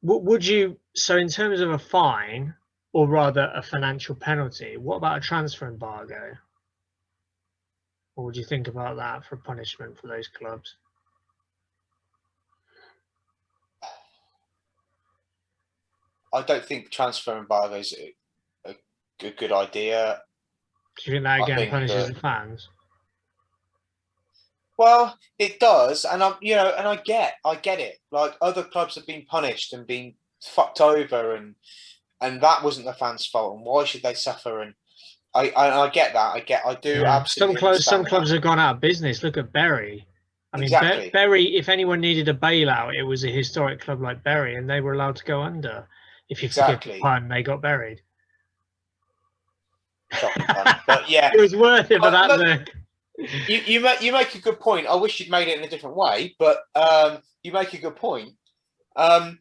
would you? So in terms of a fine, or rather a financial penalty, what about a transfer embargo? What would you think about that for punishment for those clubs? I don't think transfer embargo is a good idea. Do you think that again punishes the fans? Well, it does, and I get it. Like, other clubs have been punished and been fucked over, and that wasn't the fans' fault. And why should they suffer? And I get that. I do absolutely. Some clubs have gone out of business. Look at Bury. I mean, exactly. Bury. If anyone needed a bailout, it was a historic club like Bury, and they were allowed to go under. If you forget the pun, they got buried. shocking pun. But yeah, It was worth it for that look, look. you make a good point. I wish you'd made it in a different way, but you make a good point. I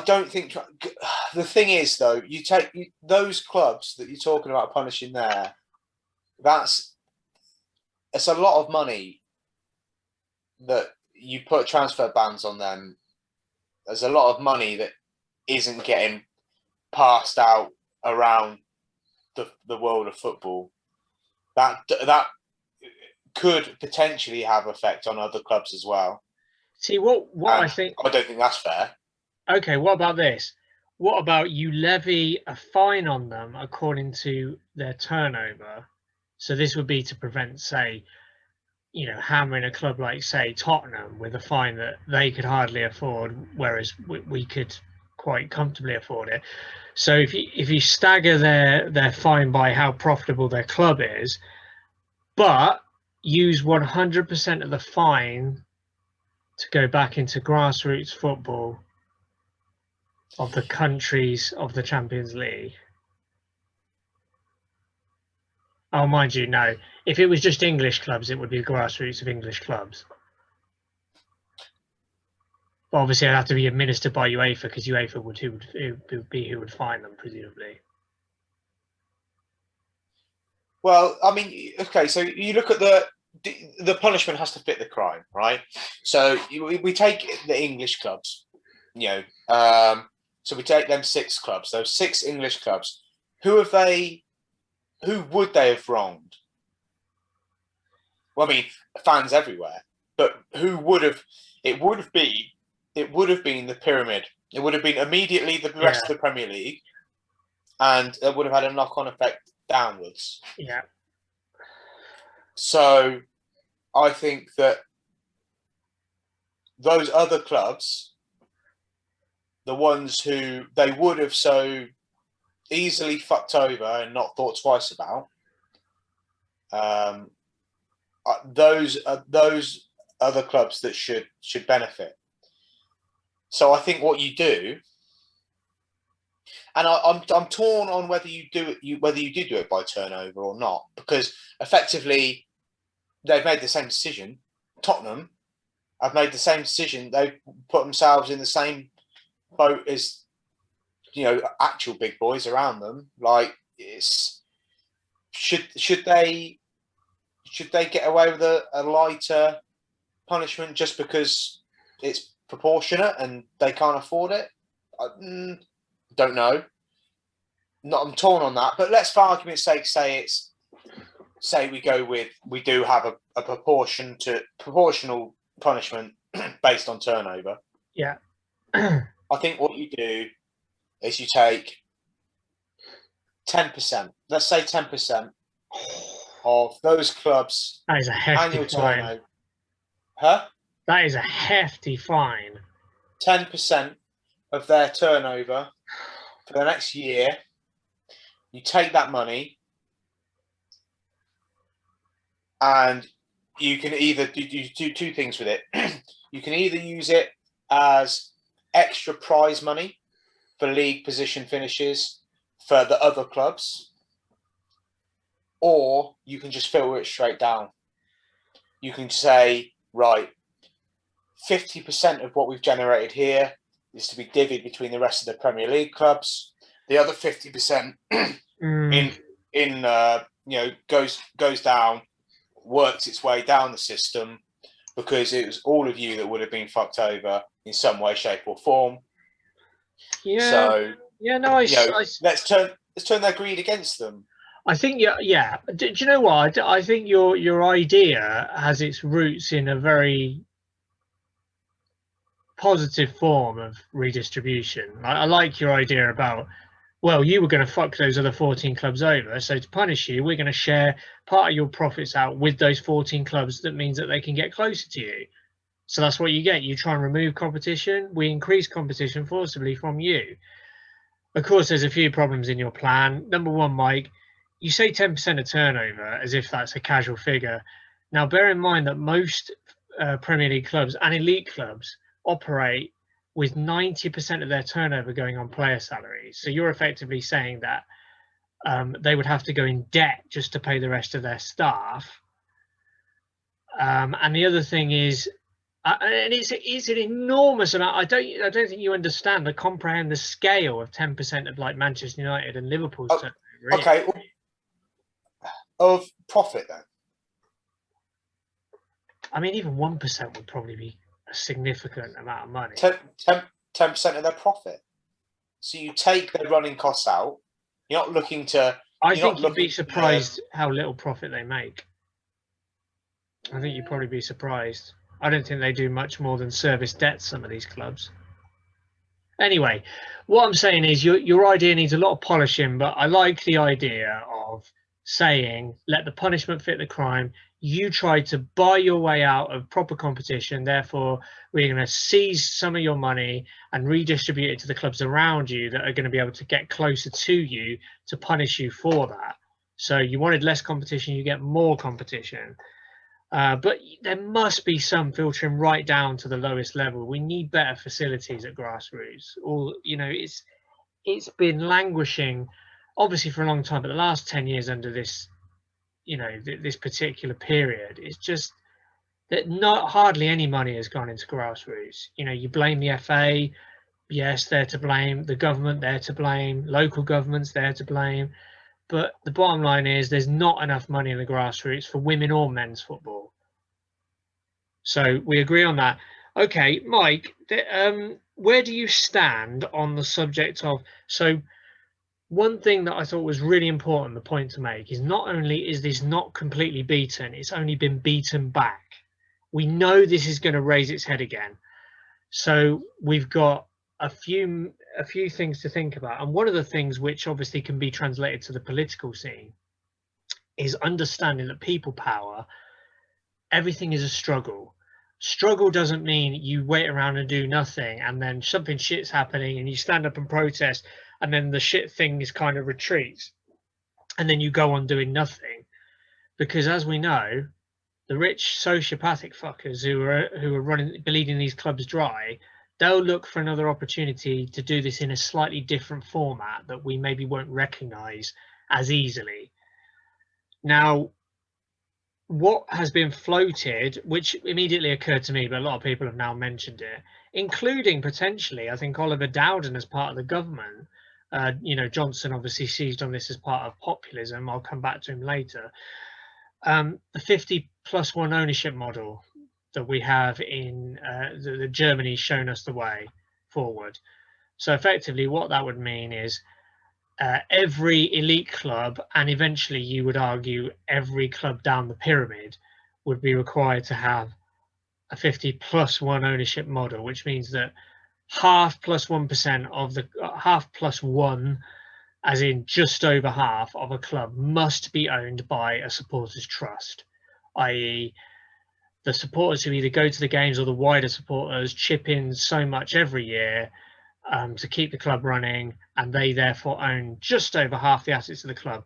don't think the thing is though, you take those clubs that you're talking about punishing there. It's a lot of money that you put transfer bans on them. There's a lot of money that isn't getting passed out around the world of football. That could potentially have effect on other clubs as well. See what I think. I don't think that's fair. Okay, what about this? What about you levy a fine on them according to their turnover? So this would be to prevent, say, hammering a club like, say, Tottenham with a fine that they could hardly afford, whereas we could quite comfortably afford it. So if you stagger their fine by how profitable their club is, but use 100% of the fine to go back into grassroots football of the countries of the Champions League. Oh, mind you, no. If it was just English clubs, it would be the grassroots of English clubs. But obviously, it'd have to be administered by UEFA because UEFA who would fine them, presumably. Well, I mean, okay, so you look at the punishment has to fit the crime, right? So we take the English clubs, so we take them 6 clubs, those 6 English clubs. Who would they have wronged? Well, I mean, fans everywhere, but who would have? It would have been the pyramid. It would have been immediately the rest of the Premier League, and it would have had a knock-on effect downwards. Yeah. So I think that those other clubs, the ones who they would have so easily fucked over and not thought twice about, those other clubs that should benefit. So I think what you do, and I'm torn on whether you did do it by turnover or not, because effectively they've made the same decision. Tottenham have made the same decision. They've put themselves in the same boat as actual big boys around them. Like, should they get away with a lighter punishment just because it's proportionate and they can't afford it? Don't know. I'm torn on that. But let's, for argument's sake, say we do have a proportional punishment based on turnover. Yeah. I think what you do is you take 10%. Let's say 10% of those clubs' That is a hefty annual fine. turnover. Huh? That is a hefty fine. 10% of their turnover for the next year. You take that money, and you can either do 2 things with it. You can either use it as extra prize money for league position finishes for the other clubs, or you can just filter it straight down. You can say, right, 50% of what we've generated here is to be divvied between the rest of the Premier League clubs. The other 50% goes down, works its way down the system, because it was all of you that would have been fucked over in some way, shape, or form. Yeah. So let's turn their greed against them. I think yeah. Do you know what? I think your idea has its roots in a very positive form of redistribution. I like your idea about, well, you were going to fuck those other 14 clubs over, so to punish you, we're going to share part of your profits out with those 14 clubs. That means that they can get closer to you. So that's what you get. You try and remove competition. We increase competition forcibly from you. Of course, there's a few problems in your plan. Number one, Mike, you say 10% of turnover as if that's a casual figure. Now, bear in mind that most Premier League clubs and elite clubs operate with 90% of their turnover going on player salaries. So you're effectively saying that they would have to go in debt just to pay the rest of their staff. And the other thing is, and it's an enormous amount. I don't think you understand or comprehend the scale of 10% of like Manchester United and Liverpool's turnover. Okay, of profit then. I mean, even 1% would probably be a significant amount of money. 10% of their profit. So you take their running costs out. You're not looking to. I think you'd be surprised how little profit they make. I think you'd probably be surprised. I don't think they do much more than service debt, some of these clubs. Anyway, what I'm saying is your idea needs a lot of polishing, but I like the idea of saying, let the punishment fit the crime. You tried to buy your way out of proper competition, therefore we're going to seize some of your money and redistribute it to the clubs around you that are going to be able to get closer to you to punish you for that. So you wanted less competition, you get more competition. But there must be some filtering right down to the lowest level. We need better facilities at grassroots. Or, you know, it's been languishing, obviously for a long time, but the last 10 years under this, you know, this particular period, it's just that not hardly any money has gone into grassroots. You know, you blame the FA, yes, they're to blame. The government, they're to blame. Local governments, they're to blame. But the bottom line is there's not enough money in the grassroots for women or men's football. So we agree on that. Okay, Mike, where do you stand on the subject of... So one thing that I thought was really important, the point to make, is not only is this not completely beaten, it's only been beaten back. We know this is going to raise its head again. So we've got a few things to think about. And one of the things which obviously can be translated to the political scene is understanding that people power, everything is a struggle. Struggle doesn't mean you wait around and do nothing and then something shit's happening and you stand up and protest and then the shit thing is kind of retreats and then you go on doing nothing. Because as we know, the rich sociopathic fuckers who are bleeding these clubs dry, they'll look for another opportunity to do this in a slightly different format that we maybe won't recognize as easily. Now, what has been floated, which immediately occurred to me, but a lot of people have now mentioned it, including potentially, I think, Oliver Dowden as part of the government. You know, Johnson obviously seized on this as part of populism. I'll come back to him later. The 50+1 ownership model that we have in the Germany's shown us the way forward. So effectively what that would mean is every elite club, and eventually you would argue every club down the pyramid, would be required to have a 50+1 ownership model, which means that half plus 1% of the half plus one, as in just over half of a club, must be owned by a supporters trust, i.e. the supporters who either go to the games or the wider supporters chip in so much every year to keep the club running, and they therefore own just over half the assets of the club,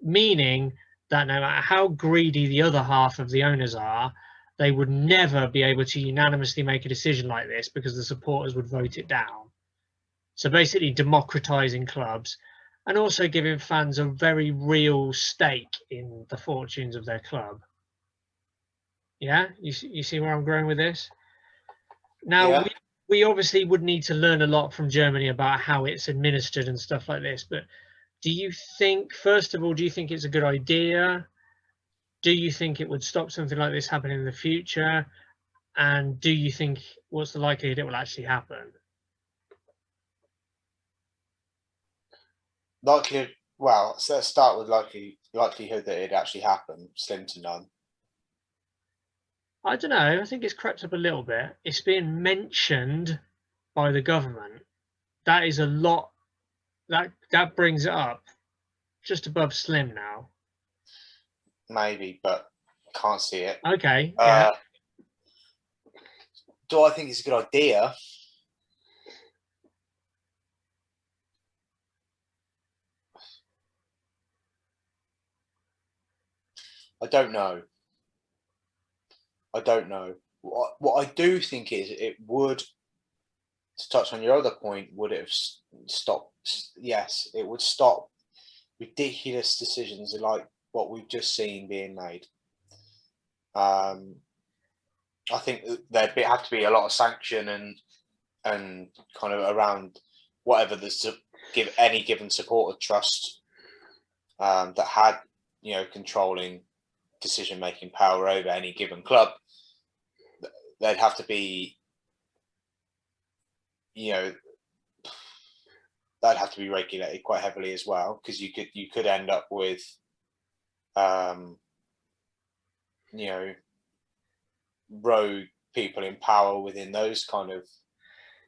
meaning that no matter how greedy the other half of the owners are, they would never be able to unanimously make a decision like this because the supporters would vote it down. So basically democratizing clubs and also giving fans a very real stake in the fortunes of their club. Yeah, you see where I'm going with this? Now, Yeah. we obviously would need to learn a lot from Germany about how it's administered and stuff like this. But do you think, first of all, do you think it's a good idea? Do you think it would stop something like this happening in the future? And do you think, what's the likelihood it will actually happen? Likelihood, well, so let's start with likelihood that it actually happened, slim to none. I don't know. I think it's crept up a little bit. It's being mentioned by the government. That is a lot. That brings it up just above slim now. Maybe, but can't see it. Okay. Yeah. Do I think it's a good idea? I don't know. I don't know. What I do think is it would to touch on your other point, would it have stopped? Yes, it would stop ridiculous decisions like what we've just seen being made. I think there'd have to be a lot of sanction and kind of around whatever the give any given supporter trust that had, you know, controlling decision-making power over any given club. There'd have to be, you know, that'd have to be regulated quite heavily as well, because you could end up with, you know, rogue people in power within those kind of.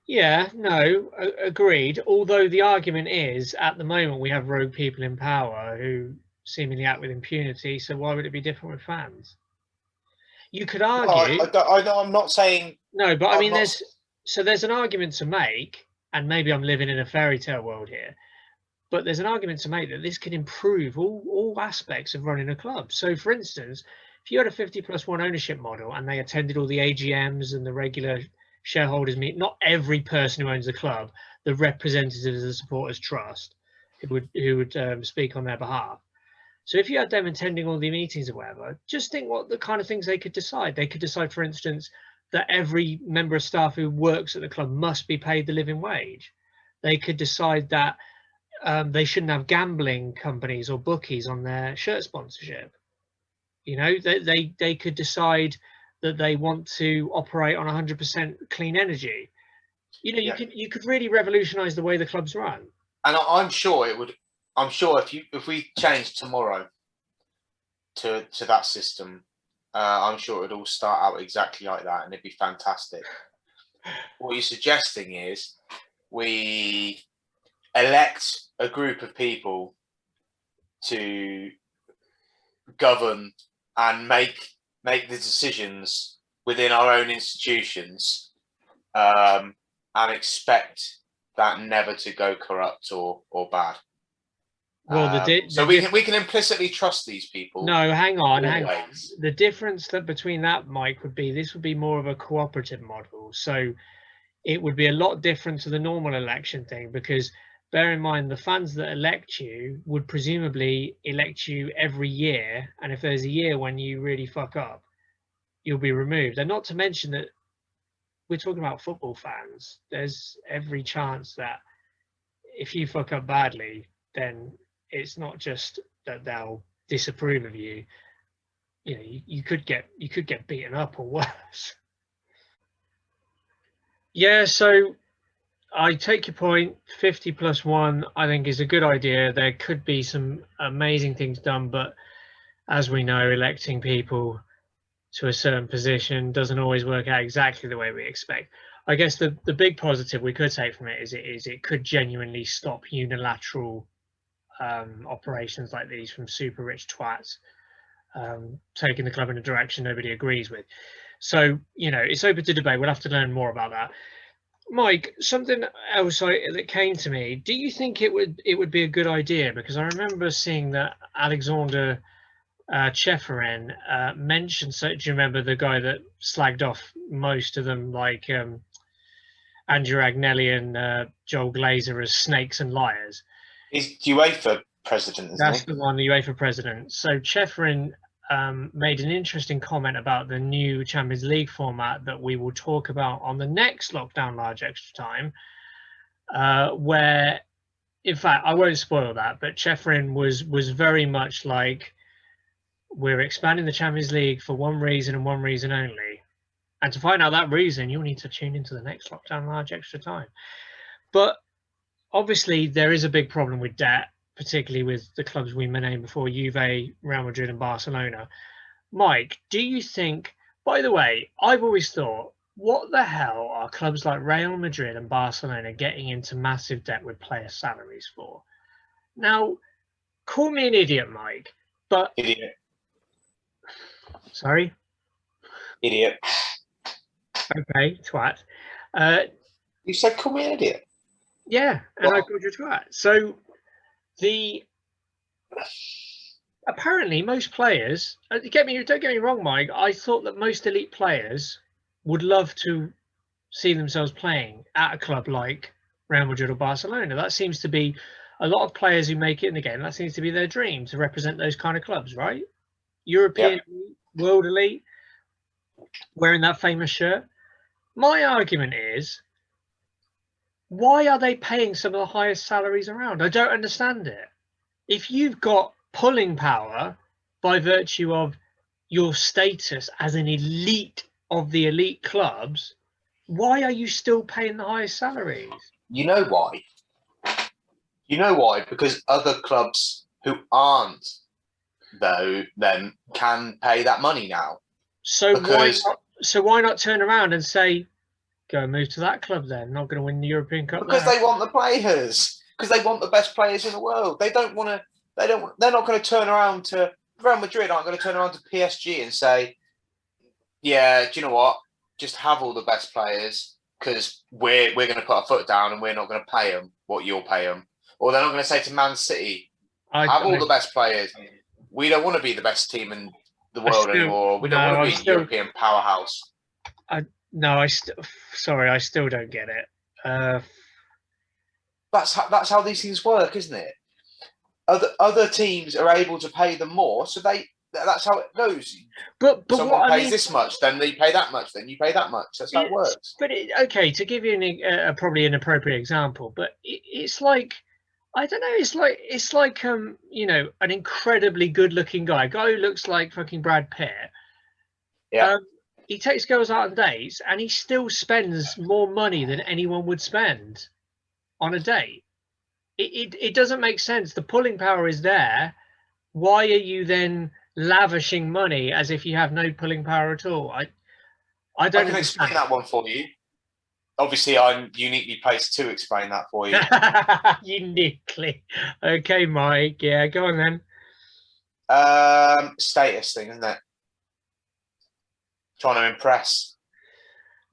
Yeah, no, agreed. Although the argument is, at the moment, we have rogue people in power who seemingly act with impunity. So why would it be different with fans? You could argue. I know. I'm not saying. No, but I mean, not, there's an argument to make, and maybe I'm living in a fairy tale world here, but there's an argument to make that this could improve all aspects of running a club. So, for instance, if you had a 50+1 ownership model and they attended all the AGMs and the regular shareholders meet, not every person who owns the club, the representatives of the supporters trust, who would speak on their behalf. So if you had them attending all the meetings or whatever, just think what the kind of things they could decide. They could decide, for instance, that every member of staff who works at the club must be paid the living wage. They could decide that they shouldn't have gambling companies or bookies on their shirt sponsorship. You know, they could decide that they want to operate on 100% clean energy. You know, you could really revolutionise the way the club's run. And I'm sure it would. I'm sure if we changed tomorrow to that system, I'm sure it would all start out exactly like that, and it'd be fantastic. What you're suggesting is we elect a group of people to govern and make the decisions within our own institutions, and expect that never to go corrupt or bad. Well, so we can implicitly trust these people. No, hang on. The difference between that, Mike, would be this would be more of a cooperative model. So it would be a lot different to the normal election thing, because bear in mind the fans that elect you would presumably elect you every year, and if there's a year when you really fuck up, you'll be removed. And not to mention that we're talking about football fans. There's every chance that if you fuck up badly, then it's not just that they'll disapprove of you. You know, you could get beaten up or worse. Yeah, so I take your point. 50+1, I think, is a good idea. There could be some amazing things done, but as we know, electing people to a certain position doesn't always work out exactly the way we expect. I guess the big positive we could take from it is it could genuinely stop unilateral operations like these from super rich twats taking the club in a direction nobody agrees with. So, you know, it's open to debate. We'll have to learn more about that. Mike, something else that came to me. Do you think it would be a good idea? Because I remember seeing that Alexander Cheferin mentioned. So, do you remember the guy that slagged off most of them, like Andrew Agnelli and Joel Glazer, as snakes and liars? He's UEFA president, isn't That's he? the one, the UEFA president. So Cheferin made an interesting comment about the new Champions League format that we will talk about on the next Lockdown Large Extra Time, where, in fact, I won't spoil that, but Cheferin was very much like, we're expanding the Champions League for one reason and one reason only. And to find out that reason, you'll need to tune into the next Lockdown Large Extra Time. But obviously, there is a big problem with debt, particularly with the clubs we named before, Juve, Real Madrid and Barcelona. Mike, do you think, by the way, I've always thought, what the hell are clubs like Real Madrid and Barcelona getting into massive debt with player salaries for? Now, call me an idiot, Mike, but... Idiot. Sorry? Idiot. Okay, twat. You said call me an idiot. Yeah, and I called you a twat. So apparently most players, don't get me wrong, Mike, I thought that most elite players would love to see themselves playing at a club like Real Madrid or Barcelona. That seems to be a lot of players who make it in the game. That seems to be their dream, to represent those kind of clubs, right? European, world elite, wearing that famous shirt. My argument is, why are they paying some of the highest salaries around? I don't understand it. If you've got pulling power by virtue of your status as an elite of the elite clubs, why are you still paying the highest salaries? You know why? You know why? Because other clubs who aren't them can pay that money now. So Because why not turn around and say, go and move to that club then? Not going to win the European Cup because there. they want the players. Because they want the best players in the world. They don't want to. They don't. They're not going to turn around to Real Madrid. Aren't going to turn around to PSG and say, "Yeah, do you know what? Just have all the best players because we're going to put our foot down and we're not going to pay them what you'll pay them." Or they're not going to say to Man City, "Have all the best players. We don't want to be the best team in the world anymore. We don't want to be a European powerhouse." I still don't get it. That's how these things work, isn't it? Other teams are able to pay them more, so that's how it goes. But someone pays this much, then they pay that much, then you pay that much. That's how it works. But okay, to give you probably an appropriate example, but it's like, I don't know. It's like you know, an incredibly good-looking guy who looks like fucking Brad Pitt. Yeah. He takes girls out on dates, and he still spends more money than anyone would spend on a date. It doesn't make sense. The pulling power is there. Why are you then lavishing money as if you have no pulling power at all? I don't. I can explain that one for you. Obviously, I'm uniquely placed to explain that for you. Uniquely. Okay, Mike. Yeah, go on then. Status thing, isn't it? Trying to impress.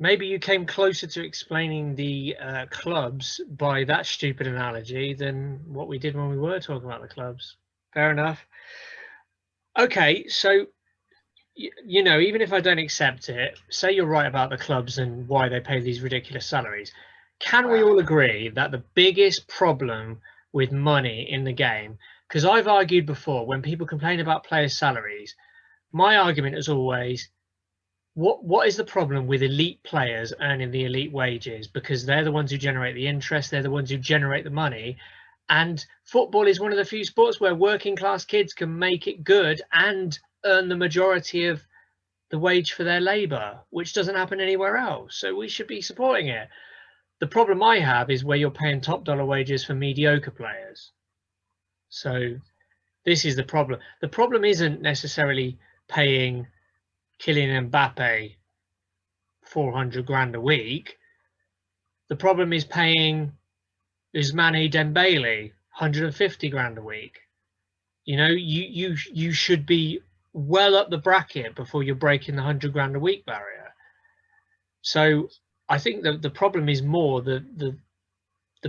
Maybe you came closer to explaining the clubs by that stupid analogy than what we did when we were talking about the clubs. Fair enough. Okay, so, you know, even if I don't accept it, say you're right about the clubs and why they pay these ridiculous salaries. Can we all agree that the biggest problem with money in the game, because I've argued before, when people complain about players' salaries, my argument is always, what is the problem with elite players earning the elite wages? Because they're the ones who generate the interest, they're the ones who generate the money. And football is one of the few sports where working class kids can make it good and earn the majority of the wage for their labour, which doesn't happen anywhere else. So we should be supporting it. The problem I have is where you're paying top dollar wages for mediocre players. So this is the problem. The problem isn't necessarily paying Kylian Mbappe 400 grand a week. The problem is paying Ousmane Dembele 150 grand a week. You know, you should be well up the bracket before you're breaking the 100 grand a week barrier. So I think that the problem is more the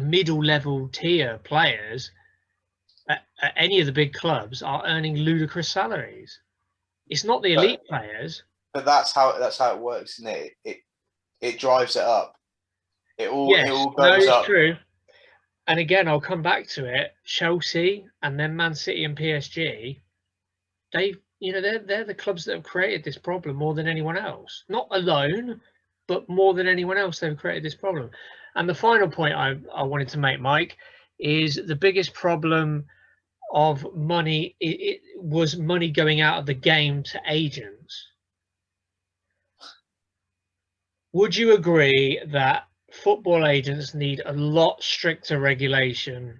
middle level tier players at any of the big clubs are earning ludicrous salaries. It's not the elite players. But that's how it works, isn't it? It drives it up. It all goes up. It's true. And again, I'll come back to it. Chelsea and then Man City and PSG, they're the clubs that have created this problem more than anyone else. Not alone, but more than anyone else, they've created this problem. And the final point I wanted to make, Mike, is the biggest problem of money, it was money going out of the game to agents. Would you agree that football agents need a lot stricter regulation,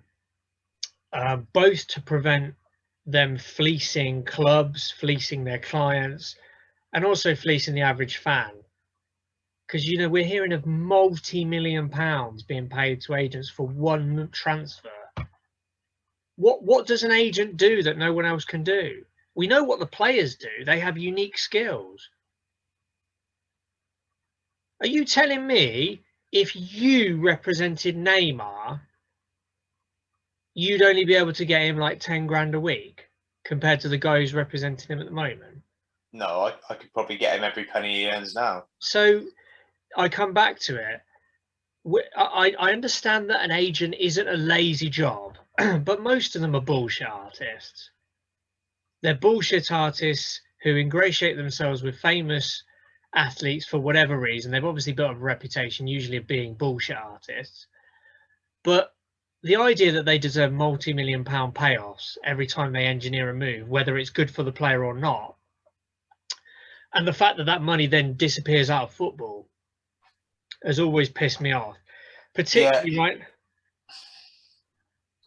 both to prevent them fleecing clubs, fleecing their clients, and also fleecing the average fan? Because, you know, we're hearing of multi-million pounds being paid to agents for one transfer. What does an agent do that no one else can do? We know what the players do. They have unique skills. Are you telling me if you represented Neymar, you'd only be able to get him like 10 grand a week compared to the guy who's representing him at the moment? No, I could probably get him every penny he earns now. So I come back to it. I understand that an agent isn't a lazy job, but most of them are bullshit artists. They're bullshit artists who ingratiate themselves with famous athletes for whatever reason. They've obviously built up a reputation, usually of being bullshit artists. But the idea that they deserve multi-million-pound payoffs every time they engineer a move, whether it's good for the player or not, and the fact that that money then disappears out of football, has always pissed me off. Particularly right.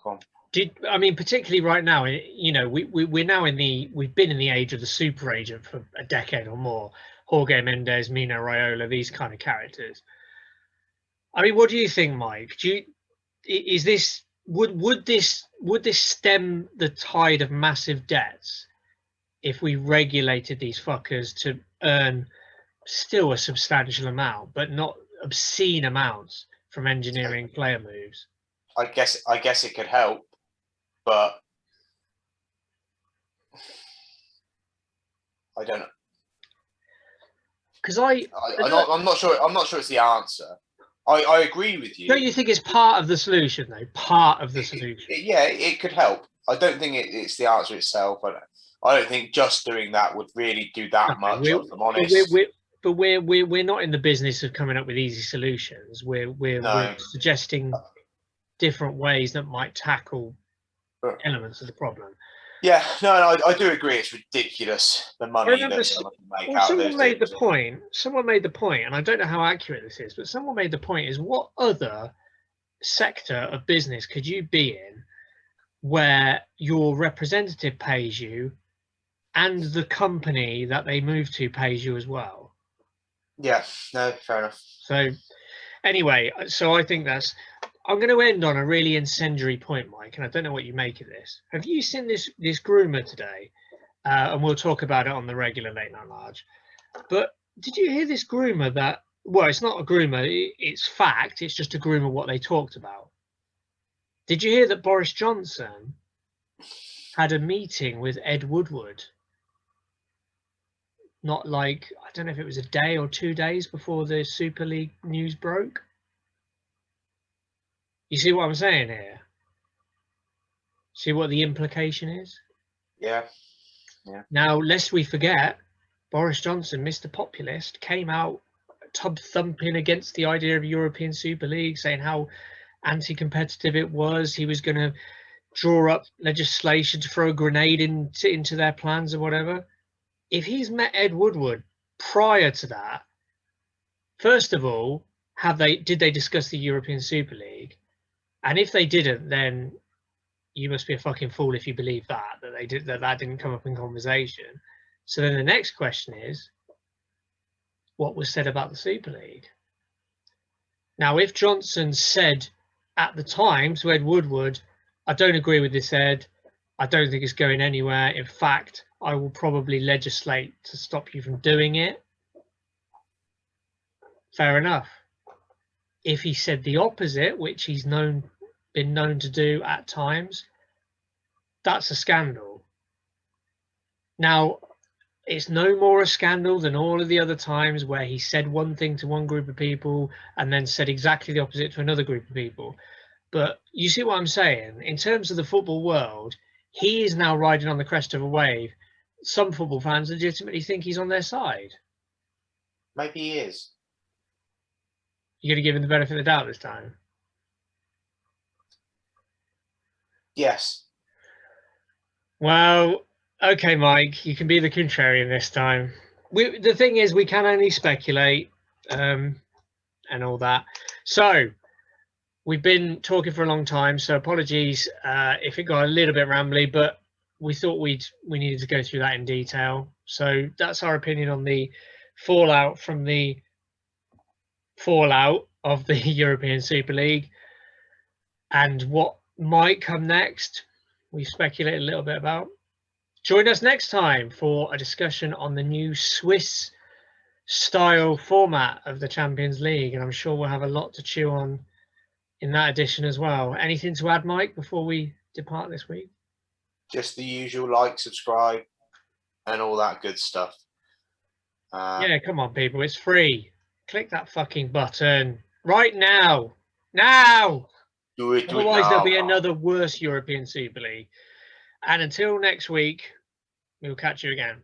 Go on. Particularly right now, you know, we're now we've been in the age of the super agent for a decade or more. Jorge Mendes, Mino Raiola, these kind of characters. I mean, what do you think, Mike? Would this stem the tide of massive debts if we regulated these fuckers to earn still a substantial amount, but not obscene amounts from engineering player moves? I guess it could help, but I don't know. Because I'm not sure. I'm not sure it's the answer. I agree with you. Don't you think it's part of the solution, though? Part of the solution. It could help. I don't think it's the answer itself. I don't think just doing that would really do that much. If I'm honest. But we're not in the business of coming up with easy solutions. We're suggesting different ways that might tackle elements of the problem. Yeah, no, I do agree. It's ridiculous, the money that someone can make out of those things. Someone made the point, and I don't know how accurate this is, but someone made the point is, what other sector of business could you be in where your representative pays you and the company that they move to pays you as well? Yeah, no, fair enough. So anyway, I think I'm going to end on a really incendiary point, Mike, and I don't know what you make of this. Have you seen this groomer today? And we'll talk about it on the regular Late Night Large. But did you hear this groomer that, well, it's not a groomer, it's fact, it's just a groomer what they talked about. Did you hear that Boris Johnson had a meeting with Ed Woodward? Not like, I don't know if it was a day or 2 days before the Super League news broke. You see what I'm saying here? See what the implication is? Yeah. Now, lest we forget, Boris Johnson, Mr. Populist, came out tub thumping against the idea of a European Super League, saying how anti-competitive it was. He was going to draw up legislation to throw a grenade into their plans or whatever. If he's met Ed Woodward prior to that, first of all, did they discuss the European Super League? And if they didn't, then you must be a fucking fool if you believe that didn't come up in conversation. So then the next question is, what was said about the Super League? Now, if Johnson said at the time to Ed Woodward, I don't agree with this, Ed, I don't think it's going anywhere. In fact, I will probably legislate to stop you from doing it. Fair enough. If he said the opposite, which he's been known to do at times, that's a scandal. Now, it's no more a scandal than all of the other times where he said one thing to one group of people and then said exactly the opposite to another group of people. But you see what I'm saying? In terms of the football world, he is now riding on the crest of a wave. Some football fans legitimately think he's on their side. Maybe he is. You're going to give him the benefit of the doubt this time? Yes. Well, okay, Mike, you can be the contrarian this time. The thing is, we can only speculate and all that. So we've been talking for a long time, so apologies if it got a little bit rambly, but we thought we needed to go through that in detail. So that's our opinion on the fallout of the European Super League and what might come next. We've speculated a little bit about. Join us next time for a discussion on the new Swiss style format of the Champions League, and I'm sure we'll have a lot to chew on in that edition as well. Anything to add, Mike, before we depart this week? Just the usual, like, subscribe, and all that good stuff. Yeah, come on, people. It's free. Click that fucking button right now. Now! Do it Otherwise, there'll be now. another worse European Super League. And until next week, we'll catch you again.